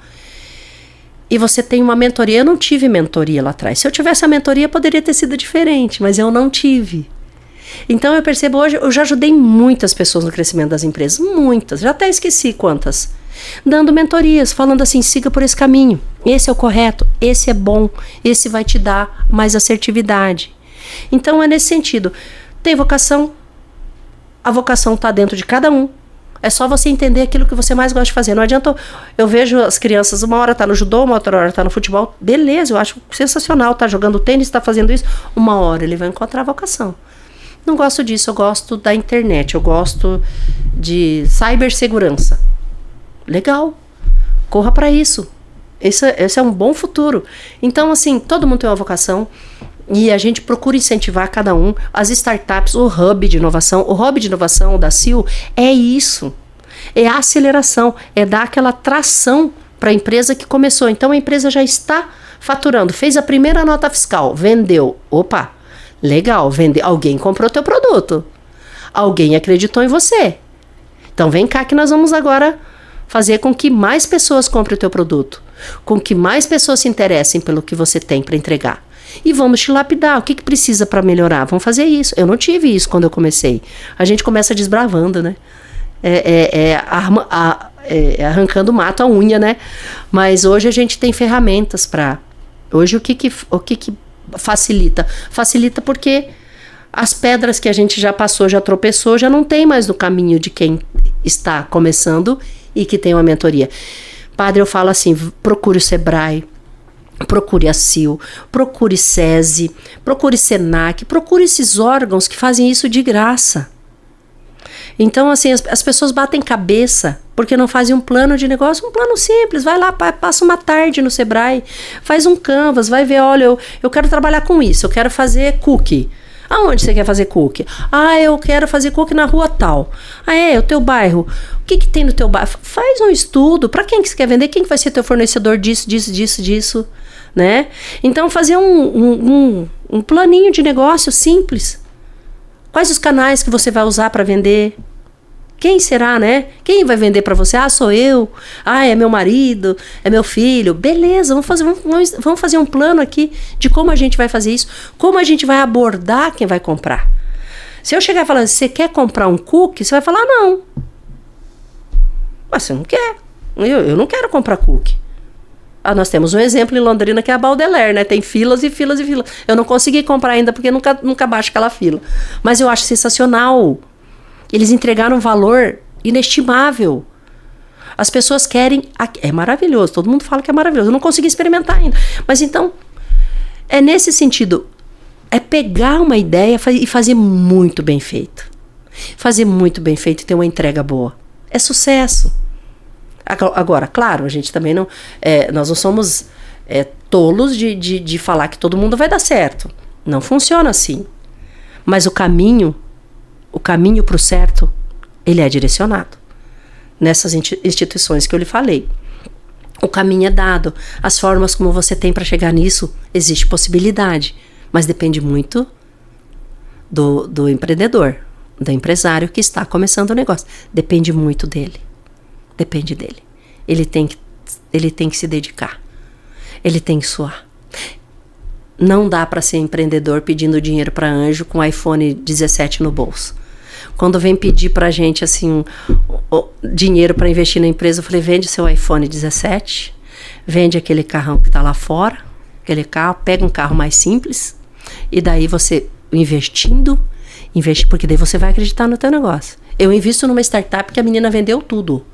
e você tem uma mentoria. Eu não tive mentoria lá atrás. Se eu tivesse a mentoria, poderia ter sido diferente, mas eu não tive. Então eu percebo hoje, eu já ajudei muitas pessoas no crescimento das empresas, muitas, já até esqueci quantas, dando mentorias, falando assim, siga por esse caminho, esse é o correto, esse é bom, esse vai te dar mais assertividade. Então é nesse sentido, tem vocação, a vocação está dentro de cada um, é só você entender aquilo que você mais gosta de fazer. Não adianta, eu vejo as crianças, uma hora tá no judô, uma outra hora tá no futebol, beleza, eu acho sensacional, tá jogando tênis, tá fazendo isso, uma hora ele vai encontrar a vocação. Não gosto disso, eu gosto da internet, eu gosto de cibersegurança. Legal, corra para isso. Esse é um bom futuro. Então, assim, todo mundo tem uma vocação e a gente procura incentivar cada um. As startups, o hub de inovação da CIO é isso. É a aceleração, é dar aquela tração para a empresa que começou. Então, a empresa já está faturando, fez a primeira nota fiscal, vendeu. Opa! Legal, vender. Alguém comprou teu produto. Alguém acreditou em você. Então vem cá que nós vamos agora fazer com que mais pessoas comprem o teu produto. Com que mais pessoas se interessem pelo que você tem para entregar. E vamos te lapidar. O que precisa para melhorar? Vamos fazer isso. Eu não tive isso quando eu comecei. A gente começa desbravando, né? Arrancando mato a unha, né? Mas hoje a gente tem ferramentas para... Hoje o que facilita? Facilita porque as pedras que a gente já passou, já tropeçou, já não tem mais no caminho de quem está começando e que tem uma mentoria. Padre, eu falo assim, procure o Sebrae, procure a CIO, procure SESI, procure SENAC, procure esses órgãos que fazem isso de graça. Então, assim, as pessoas batem cabeça porque não fazem um plano de negócio, um plano simples. Vai lá, passa uma tarde no Sebrae, faz um canvas, vai ver, olha, eu quero trabalhar com isso, eu quero fazer cookie. Aonde você quer fazer cookie? Ah, eu quero fazer cookie na rua tal. Ah, o teu bairro. O que tem no teu bairro? Faz um estudo. Para quem que você quer vender? Quem que vai ser teu fornecedor disso, né? Então, fazer um planinho de negócio simples. Quais os canais que você vai usar para vender? Quem será, né? Quem vai vender para você? Ah, sou eu. Ah, é meu marido, é meu filho. Beleza, vamos fazer um plano aqui de como a gente vai fazer isso, como a gente vai abordar quem vai comprar. Se eu chegar falando, você quer comprar um cookie? Você vai falar, não. Mas você não quer. Eu não quero comprar cookie. Ah, nós temos um exemplo em Londrina que é a Baudelaire, né? Tem filas e filas e filas. Eu não consegui comprar ainda porque nunca baixa aquela fila. Mas eu acho sensacional. Eles entregaram um valor inestimável. As pessoas querem... É maravilhoso, todo mundo fala que é maravilhoso. Eu não consegui experimentar ainda. Mas então, é nesse sentido. É pegar uma ideia e fazer muito bem feito. Fazer muito bem feito e ter uma entrega boa. É sucesso. Agora, claro, a gente também não... nós não somos tolos de falar que todo mundo vai dar certo. Não funciona assim. Mas o caminho para o certo, ele é direcionado. Nessas instituições que eu lhe falei. O caminho é dado. As formas como você tem para chegar nisso, existe possibilidade. Mas depende muito do empreendedor, do empresário que está começando o negócio. Depende muito dele. Depende dele. Ele tem que se dedicar. Ele tem que suar. Não dá para ser empreendedor pedindo dinheiro para anjo com iPhone 17 no bolso. Quando vem pedir pra gente assim dinheiro para investir na empresa, eu falei, vende seu iPhone 17, vende aquele carrão que tá lá fora, aquele carro, pega um carro mais simples, e daí você investe, porque daí você vai acreditar no teu negócio. Eu invisto numa startup que a menina vendeu tudo.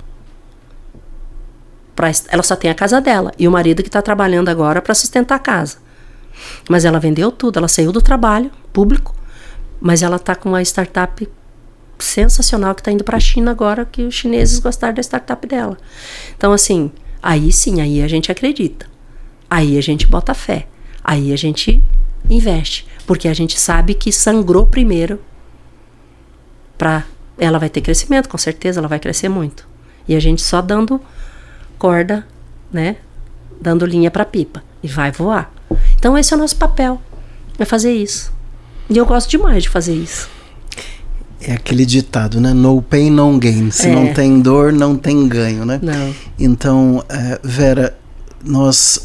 Ela só tem a casa dela e o marido que está trabalhando agora para sustentar a casa. Mas ela vendeu tudo, ela saiu do trabalho público, mas ela está com uma startup sensacional que está indo para a China agora, que os chineses gostaram da startup dela. Então, assim, aí sim, aí a gente acredita. Aí a gente bota fé. Aí a gente investe. Porque a gente sabe que sangrou primeiro ela vai ter crescimento, com certeza ela vai crescer muito. E a gente só dando corda, né? Dando linha para pipa. E vai voar. Então esse é o nosso papel. É fazer isso. E eu gosto demais de fazer isso. É aquele ditado, né? No pain, no gain. Se não tem dor, não tem ganho, né? Não. Então, Vera, nós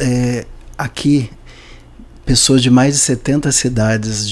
aqui, pessoas de mais de 70 cidades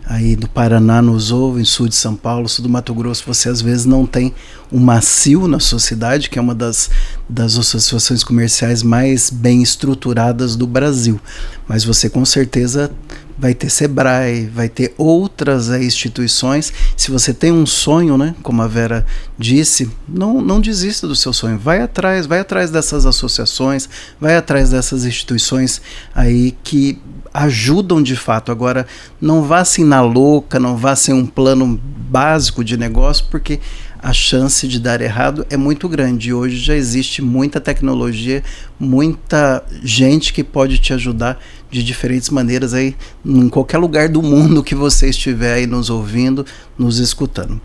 aí do Paraná nos ouvem, sul de São Paulo, sul do Mato Grosso. Você às vezes não tem uma ACIL na sua cidade, que é uma das associações comerciais mais bem estruturadas do Brasil, mas você com certeza vai ter Sebrae, vai ter outras instituições. Se você tem um sonho, né, como a Vera disse, não desista do seu sonho, vai atrás dessas associações, vai atrás dessas instituições aí que ajudam de fato. Agora, não vá assim na louca, não vá sem um plano básico de negócio, porque a chance de dar errado é muito grande. Hoje já existe muita tecnologia, muita gente que pode te ajudar de diferentes maneiras aí em qualquer lugar do mundo que você estiver aí nos ouvindo, nos escutando.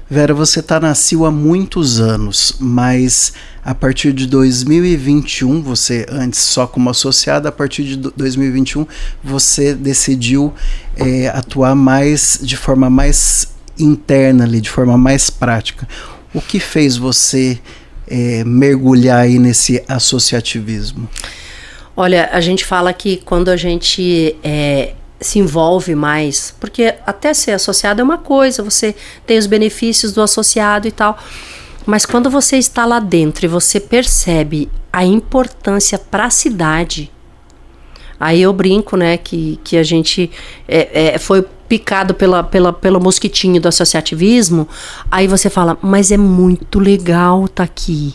Vera, você está na ACIL há muitos anos, mas a partir de 2021, você antes só como associada, a partir de 2021 você decidiu atuar de forma mais interna ali, de forma mais prática. O que fez você mergulhar aí nesse associativismo? Olha, a gente fala que quando a gente se envolve mais, porque até ser associado é uma coisa, você tem os benefícios do associado e tal, mas quando você está lá dentro e você percebe a importância para a cidade, aí eu brinco, né, que a gente foi picado pelo mosquitinho do associativismo, aí você fala, mas é muito legal estar aqui.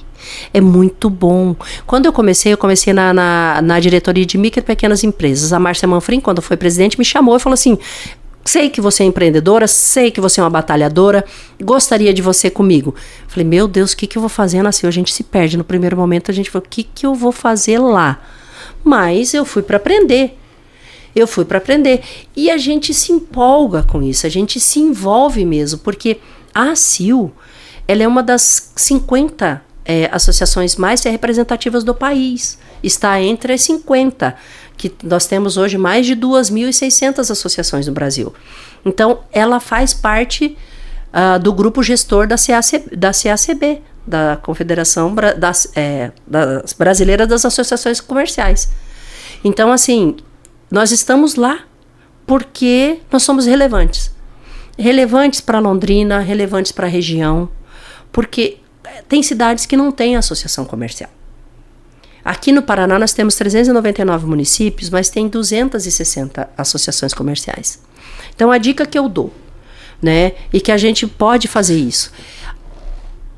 É muito bom. Quando eu comecei na diretoria de micro e pequenas empresas. A Márcia Manfrim, quando foi presidente, me chamou e falou assim, sei que você é empreendedora, sei que você é uma batalhadora, gostaria de você comigo. Falei, meu Deus, o que eu vou fazer na ACIL? A gente se perde. No primeiro momento a gente falou, o que eu vou fazer lá? Mas eu fui para aprender. E a gente se empolga com isso, a gente se envolve mesmo, porque a ACIL, ela é uma das 50 associações mais representativas do país. Está entre as 50, que nós temos hoje mais de 2.600 associações no Brasil. Então, ela faz parte do grupo gestor da CACB, da Confederação Brasileira das Associações Comerciais. Então, assim, nós estamos lá porque nós somos relevantes. Relevantes para Londrina, relevantes para a região, porque tem cidades que não têm associação comercial. Aqui no Paraná nós temos 399 municípios, mas tem 260 associações comerciais. Então a dica que eu dou, né, e que a gente pode fazer isso,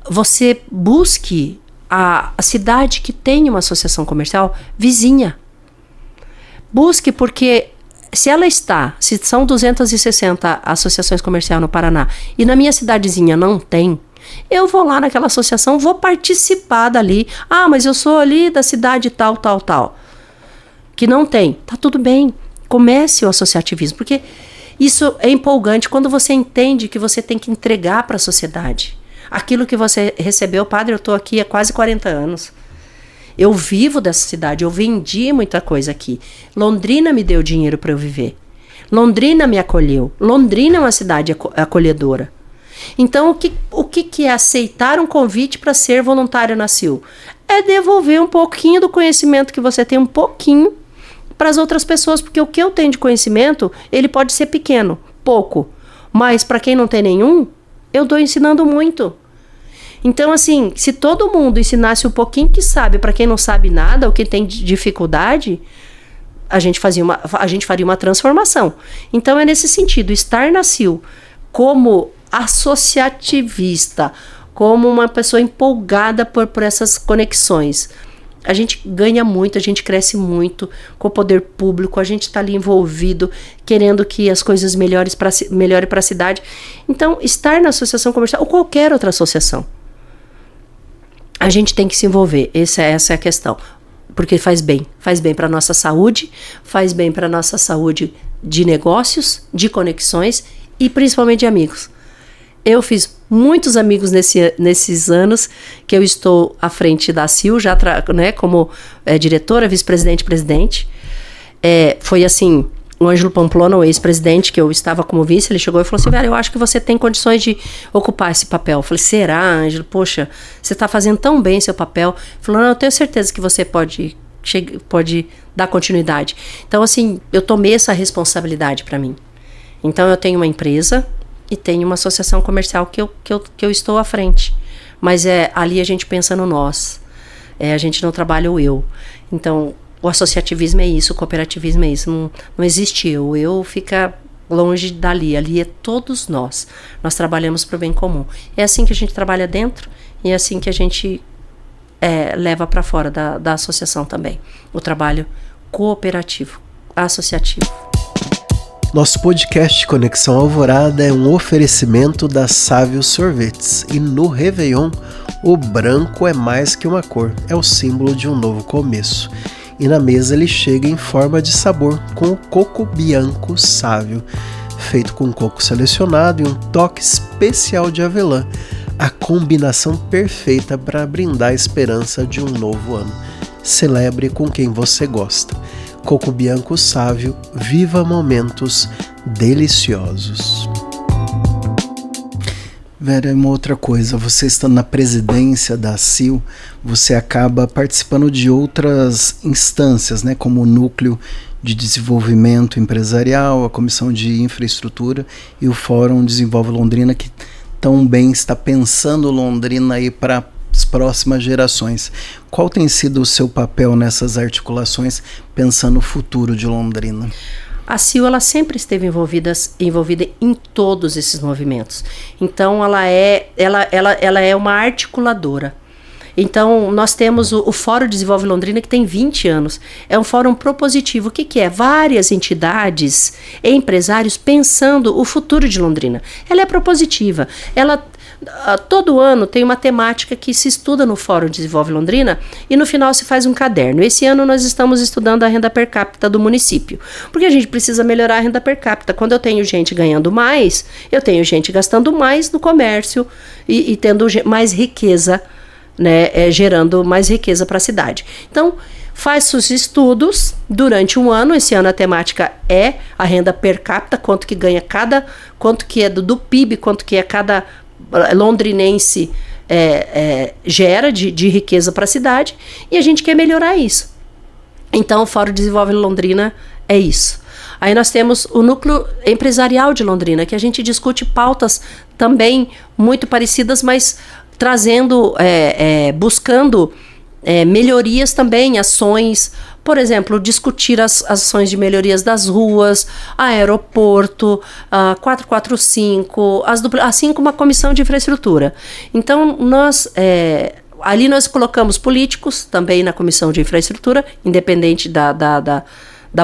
você busque a cidade que tem uma associação comercial vizinha. Busque, porque se são 260 associações comerciais no Paraná e na minha cidadezinha não tem, eu vou lá naquela associação, vou participar dali. Ah, mas eu sou ali da cidade tal, que não tem. Tá tudo bem, comece o associativismo, porque isso é empolgante quando você entende que você tem que entregar para a sociedade aquilo que você recebeu. Padre, eu estou aqui há quase 40 anos. Eu vivo dessa cidade, eu vendi muita coisa aqui. Londrina me deu dinheiro para eu viver. Londrina me acolheu. Londrina é uma cidade acolhedora. Então, o que é aceitar um convite para ser voluntário na ACIL? É devolver um pouquinho do conhecimento que você tem, um pouquinho, para as outras pessoas, porque o que eu tenho de conhecimento, ele pode ser pequeno, pouco, mas para quem não tem nenhum, eu estou ensinando muito. Então, assim, se todo mundo ensinasse um pouquinho que sabe para quem não sabe nada, ou que tem dificuldade, a gente faria uma transformação. Então, é nesse sentido, estar na ACIL como associativista, como uma pessoa empolgada por essas conexões. A gente ganha muito, a gente cresce muito com o poder público, a gente está ali envolvido, querendo que as coisas melhorem para a cidade. Então, estar na associação comercial ou qualquer outra associação, a gente tem que se envolver, essa é a questão, porque faz bem para a nossa saúde, faz bem para a nossa saúde de negócios, de conexões e principalmente de amigos. Eu fiz muitos amigos nesses anos que eu estou à frente da ACIL, já como diretora, vice-presidente e presidente. Foi assim, o Ângelo Pamplona, o ex-presidente, que eu estava como vice, ele chegou e falou assim, Vera, eu acho que você tem condições de ocupar esse papel. Eu falei, será, Ângelo? Poxa, você está fazendo tão bem seu papel. Ele falou, não, eu tenho certeza que você pode pode dar continuidade. Então, assim, eu tomei essa responsabilidade para mim. Então, eu tenho uma empresa e tenho uma associação comercial que eu estou à frente. Mas ali a gente pensa no nós. A gente não trabalha o eu. Então, o associativismo é isso, o cooperativismo é isso. Não existe eu. O eu fica longe dali. Ali é todos nós. Nós trabalhamos para o bem comum. É assim que a gente trabalha dentro e é assim que a gente leva para fora da associação também. O trabalho cooperativo, associativo. Nosso podcast Conexão Alvorada é um oferecimento da Sávio Sorvetes. E no Réveillon, o branco é mais que uma cor, é o símbolo de um novo começo. E na mesa ele chega em forma de sabor, com o coco bianco Sávio, feito com coco selecionado e um toque especial de avelã. A combinação perfeita para brindar a esperança de um novo ano. Celebre com quem você gosta. Coco Bianco Sávio, viva momentos deliciosos. Vera, uma outra coisa, você estando na presidência da ACIL, você acaba participando de outras instâncias, né, como o Núcleo de Desenvolvimento Empresarial, a Comissão de Infraestrutura e o Fórum Desenvolve Londrina, que tão bem está pensando Londrina aí para as próximas gerações. Qual tem sido o seu papel nessas articulações, pensando no futuro de Londrina? A ACIL, ela sempre esteve envolvida em todos esses movimentos. Então, ela é uma articuladora. Então, nós temos o Fórum Desenvolve Londrina, que tem 20 anos. É um fórum propositivo. O que é? Várias entidades e empresários pensando o futuro de Londrina. Ela é propositiva. Todo ano tem uma temática que se estuda no Fórum Desenvolve Londrina e no final se faz um caderno. Esse ano nós estamos estudando a renda per capita do município, porque a gente precisa melhorar a renda per capita. Quando eu tenho gente ganhando mais, eu tenho gente gastando mais no comércio e tendo mais riqueza, né, gerando mais riqueza para a cidade. Então, faz os estudos durante um ano. Esse ano a temática é a renda per capita, quanto que ganha quanto que é do PIB, quanto que é cada londrinense gera de riqueza para a cidade, e a gente quer melhorar isso. Então o Fórum Desenvolve Londrina é isso. Aí nós temos o Núcleo Empresarial de Londrina, que a gente discute pautas também muito parecidas, mas trazendo, buscando melhorias também, ações. Por exemplo, discutir as ações de melhorias das ruas, aeroporto, 445, assim como a Comissão de Infraestrutura. Então, ali nós colocamos políticos também na Comissão de Infraestrutura, independente da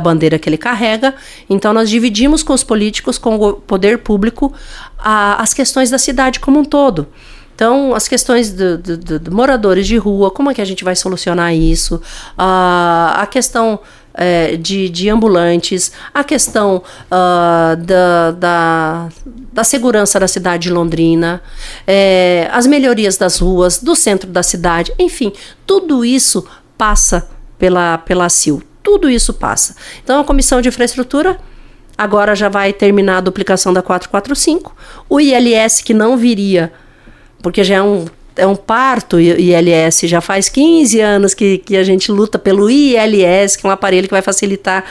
bandeira que ele carrega. Então, nós dividimos com os políticos, com o poder público, as questões da cidade como um todo. Então, as questões de moradores de rua, como é que a gente vai solucionar isso? A questão de ambulantes, a questão da segurança da cidade de Londrina, as melhorias das ruas, do centro da cidade, enfim, tudo isso passa pela ACIL, tudo isso passa. Então, a Comissão de Infraestrutura agora já vai terminar a duplicação da 445, o ILS que não viria, porque já é um parto, ILS, já faz 15 anos que a gente luta pelo ILS, que é um aparelho que vai facilitar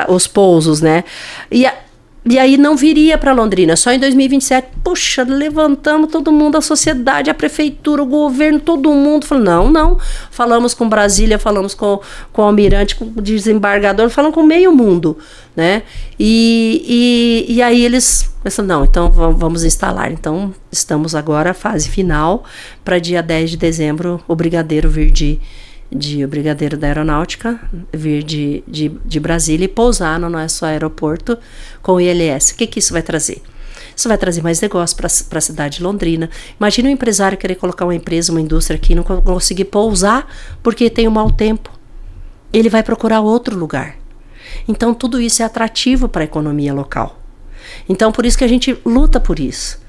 os pousos, né? E aí não viria para Londrina, só em 2027. Puxa, levantamos todo mundo, a sociedade, a prefeitura, o governo, todo mundo. Falou, não. Falamos com Brasília, falamos com o almirante, com o desembargador, falamos com meio mundo, né? E aí eles pensaram, não, então vamos instalar. Então, estamos agora na fase final, para dia 10 de dezembro, o brigadeiro vir o brigadeiro da aeronáutica vir de Brasília e pousar no nosso aeroporto com o ILS. O que isso vai trazer? Isso vai trazer mais negócio para a cidade de Londrina. Imagina um empresário querer colocar uma empresa, uma indústria aqui e não conseguir pousar porque tem um mau tempo. Ele vai procurar outro lugar. Então tudo isso é atrativo para a economia local. Então por isso que a gente luta por isso.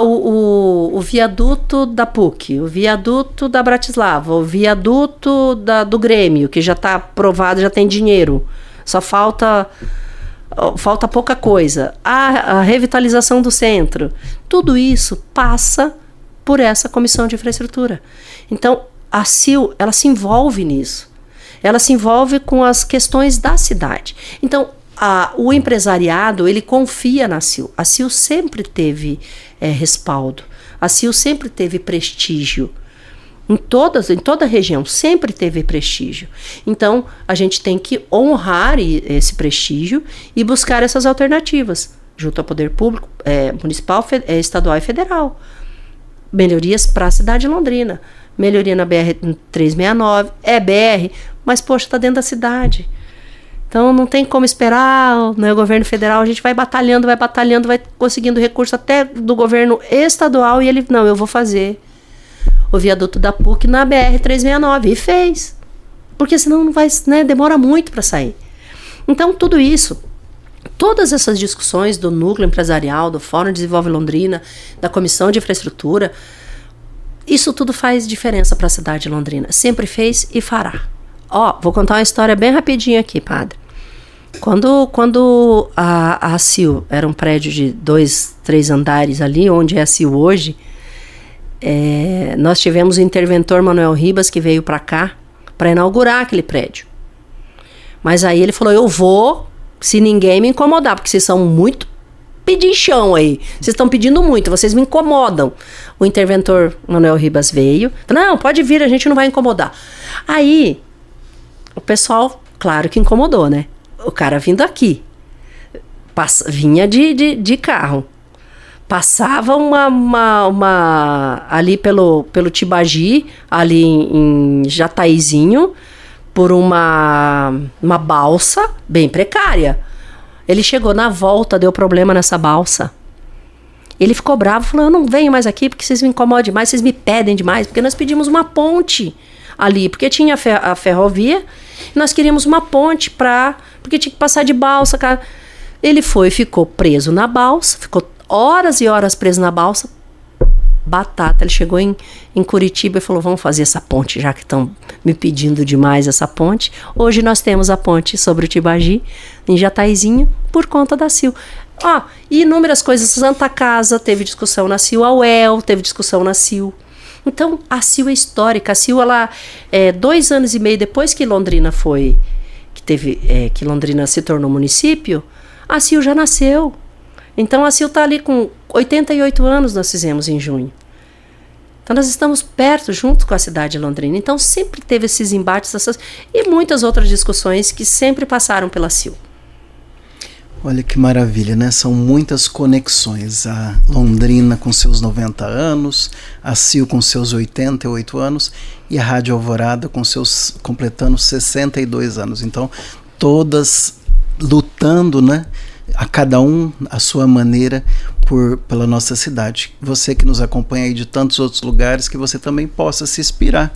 O viaduto da PUC, o viaduto da Bratislava, o viaduto do Grêmio, que já está aprovado, já tem dinheiro, só falta pouca coisa. A revitalização do centro, tudo isso passa por essa Comissão de Infraestrutura. Então, a CIL, ela se envolve nisso. ela se envolve com as questões da cidade. Então, o empresariado, ele confia na CIL. A CIL sempre teve respaldo. A CIL sempre teve prestígio. Em toda a região, sempre teve prestígio. Então, a gente tem que honrar esse prestígio e buscar essas alternativas, junto ao poder público, municipal, estadual e federal. Melhorias para a cidade de Londrina. Melhoria na BR-369, BR, mas, poxa, está dentro da cidade. Então, não tem como esperar, né, o governo federal, a gente vai batalhando, vai conseguindo recurso até do governo estadual e ele, não, eu vou fazer o viaduto da PUC na BR-369, e fez. Porque senão não vai, né, demora muito para sair. Então, tudo isso, todas essas discussões do núcleo empresarial, do Fórum Desenvolve Londrina, da Comissão de Infraestrutura, isso tudo faz diferença para a cidade de Londrina. Sempre fez e fará. Vou contar uma história bem rapidinho aqui, padre. Quando a CIL era um prédio de 2, 3 andares ali, onde é a CIL hoje, nós tivemos o interventor Manuel Ribas, que veio para cá para inaugurar aquele prédio. Mas aí ele falou, eu vou, se ninguém me incomodar, porque vocês são muito pedinchão aí. Vocês estão pedindo muito, vocês me incomodam. O interventor Manuel Ribas veio, não, pode vir, a gente não vai incomodar. Aí, o pessoal, claro que incomodou, né? O cara vindo aqui, vinha de carro, passava ali pelo Tibagi, ali em Jataizinho, por uma balsa bem precária. Ele chegou na volta, deu problema nessa balsa. Ele ficou bravo, falou, eu não venho mais aqui porque vocês me incomodam demais, vocês me pedem demais, porque nós pedimos uma ponte ali, porque tinha a ferrovia, e nós queríamos uma ponte porque tinha que passar de balsa, cara. Ele ficou preso na balsa, ficou horas e horas preso na balsa, batata. Ele chegou em Curitiba e falou, vamos fazer essa ponte, já que estão me pedindo demais essa ponte. Hoje nós temos a ponte sobre o Tibagi, em Jataizinho, por conta da CIL. E inúmeras coisas. Santa Casa teve discussão na CIL, a UEL teve discussão na CIL. Então, a CIL é histórica. A CIL, 2 anos e meio depois que Londrina que Londrina se tornou município, a CIL já nasceu. Então, a CIL está ali com 88 anos, nós fizemos em junho. Então, nós estamos perto, junto com a cidade de Londrina. Então, sempre teve esses embates e muitas outras discussões que sempre passaram pela CIL. Olha que maravilha, né? São muitas conexões. A Londrina com seus 90 anos, a CIL com seus 88 anos e a Rádio Alvorada com seus completando 62 anos. Então, todas lutando, né? A cada um a sua maneira pela nossa cidade. Você que nos acompanha aí de tantos outros lugares, que você também possa se inspirar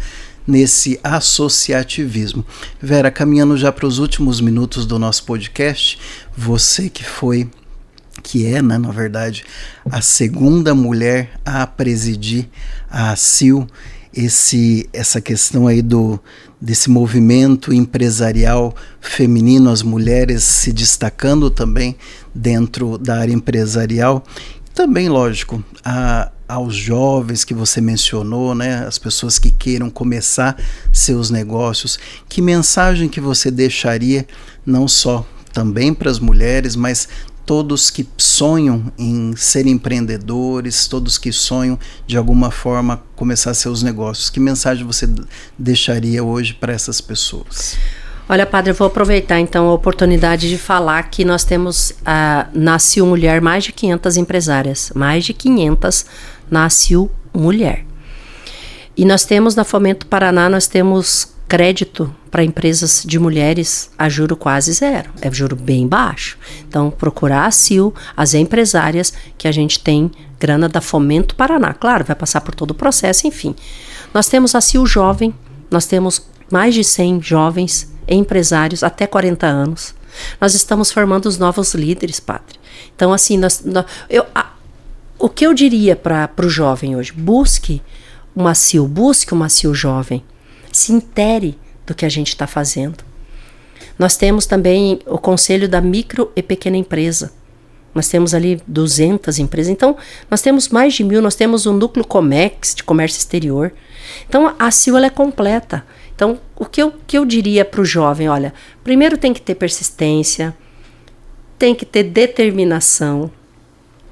nesse associativismo. Vera, caminhando já para os últimos minutos do nosso podcast, você que é, né, na verdade, a segunda mulher a presidir a CIL, essa questão aí desse movimento empresarial feminino, as mulheres se destacando também dentro da área empresarial. Também, lógico, aos jovens que você mencionou, né, as pessoas que queiram começar seus negócios, que mensagem que você deixaria, não só também para as mulheres, mas todos que sonham em ser empreendedores, todos que sonham de alguma forma começar seus negócios, que mensagem você deixaria hoje para essas pessoas? Olha, padre, eu vou aproveitar então a oportunidade de falar que nós temos na CIL Mulher mais de 500 empresárias, mais de 500 na CIL Mulher. E nós temos na Fomento Paraná, nós temos crédito para empresas de mulheres a juro quase zero, é juro bem baixo. Então, procurar a CIL, as empresárias que a gente tem grana da Fomento Paraná. Claro, vai passar por todo o processo, enfim. Nós temos a CIL Jovem, nós temos mais de 100 jovens empresários até 40 anos. Nós estamos formando os novos líderes, padre. Então, assim, o que eu diria para o jovem hoje? Busque uma CIL jovem. Se intere do que a gente está fazendo. Nós temos também o Conselho da Micro e Pequena Empresa. Nós temos ali 200 empresas. Então, nós temos mais de 1.000. Nós temos o Núcleo Comex, de comércio exterior. Então, a CIL ela é completa. Então, o que eu diria para o jovem? Olha, primeiro tem que ter persistência, tem que ter determinação,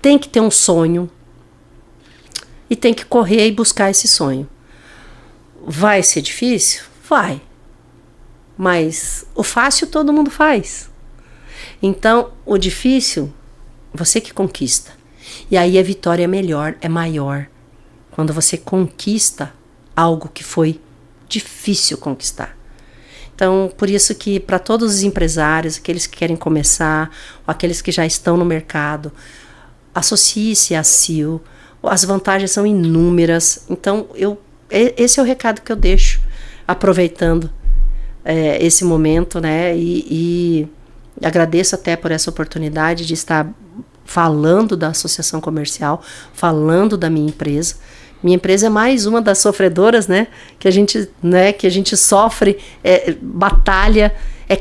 tem que ter um sonho e tem que correr e buscar esse sonho. Vai ser difícil? Vai. Mas o fácil todo mundo faz. Então, o difícil, você que conquista. E aí a vitória é melhor, é maior. Quando você conquista algo que foi difícil conquistar. Então, por isso que para todos os empresários, aqueles que querem começar, ou aqueles que já estão no mercado, associe-se à CIL. As vantagens são inúmeras. Então, esse é o recado que eu deixo, aproveitando esse momento, né? E agradeço até por essa oportunidade de estar falando da associação comercial, falando da minha empresa. Minha empresa é mais uma das sofredoras, né? Que a gente sofre, batalha.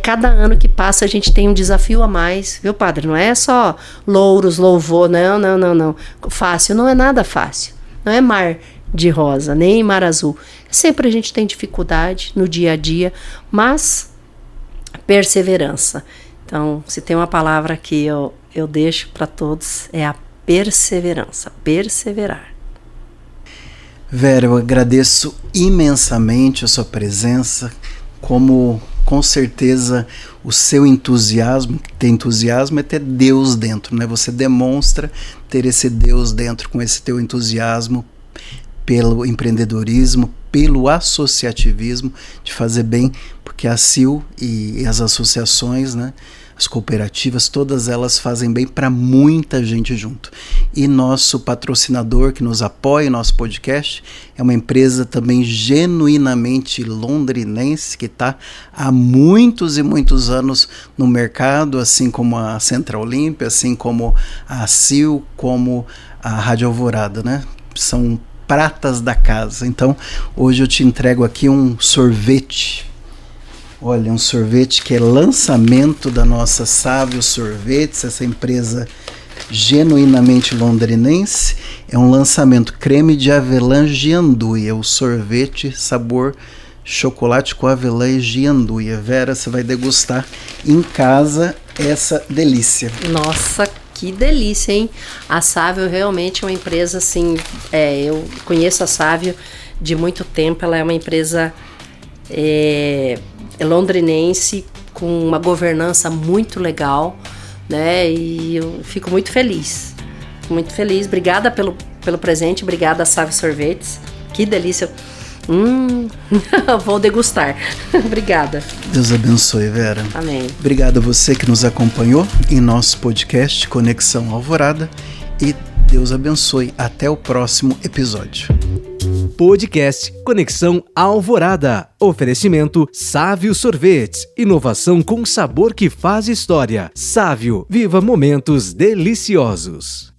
Cada ano que passa a gente tem um desafio a mais, viu, padre? Não é só louros, louvor, não. Fácil, não é nada fácil. Não é mar de rosa, nem mar azul. Sempre a gente tem dificuldade no dia a dia, mas perseverança. Então, se tem uma palavra que eu deixo para todos, é a perseverança. Perseverar. Vera, eu agradeço imensamente a sua presença, como com certeza o seu entusiasmo, ter entusiasmo é ter Deus dentro, né? Você demonstra ter esse Deus dentro com esse teu entusiasmo pelo empreendedorismo, pelo associativismo, de fazer bem, porque a CIL e as associações, né, as cooperativas, todas elas fazem bem para muita gente junto. E nosso patrocinador que nos apoia, nosso podcast, é uma empresa também genuinamente londrinense, que está há muitos e muitos anos no mercado, assim como a Central Olímpia, assim como a CIL, como a Rádio Alvorada, né? São pratas da casa. Então, hoje eu te entrego aqui um sorvete. Olha, um sorvete que é lançamento da nossa Sávio Sorvetes, essa empresa genuinamente londrinense. É um lançamento creme de avelã gianduia, o sorvete sabor chocolate com avelã e gianduia. Vera, você vai degustar em casa essa delícia. Nossa, que delícia, hein? A Sávio realmente é uma empresa assim, eu conheço a Sávio de muito tempo, ela é uma empresa londrinense com uma governança muito legal, né? E eu fico muito feliz, obrigada pelo presente, obrigada Sávio Sorvetes, que delícia. Vou degustar. Obrigada. Deus abençoe, Vera. Amém. Obrigado a você que nos acompanhou em nosso podcast Conexão Alvorada e Deus abençoe. Até o próximo episódio. Podcast Conexão Alvorada. Oferecimento Sávio Sorvetes. Inovação com sabor que faz história. Sávio, viva momentos deliciosos.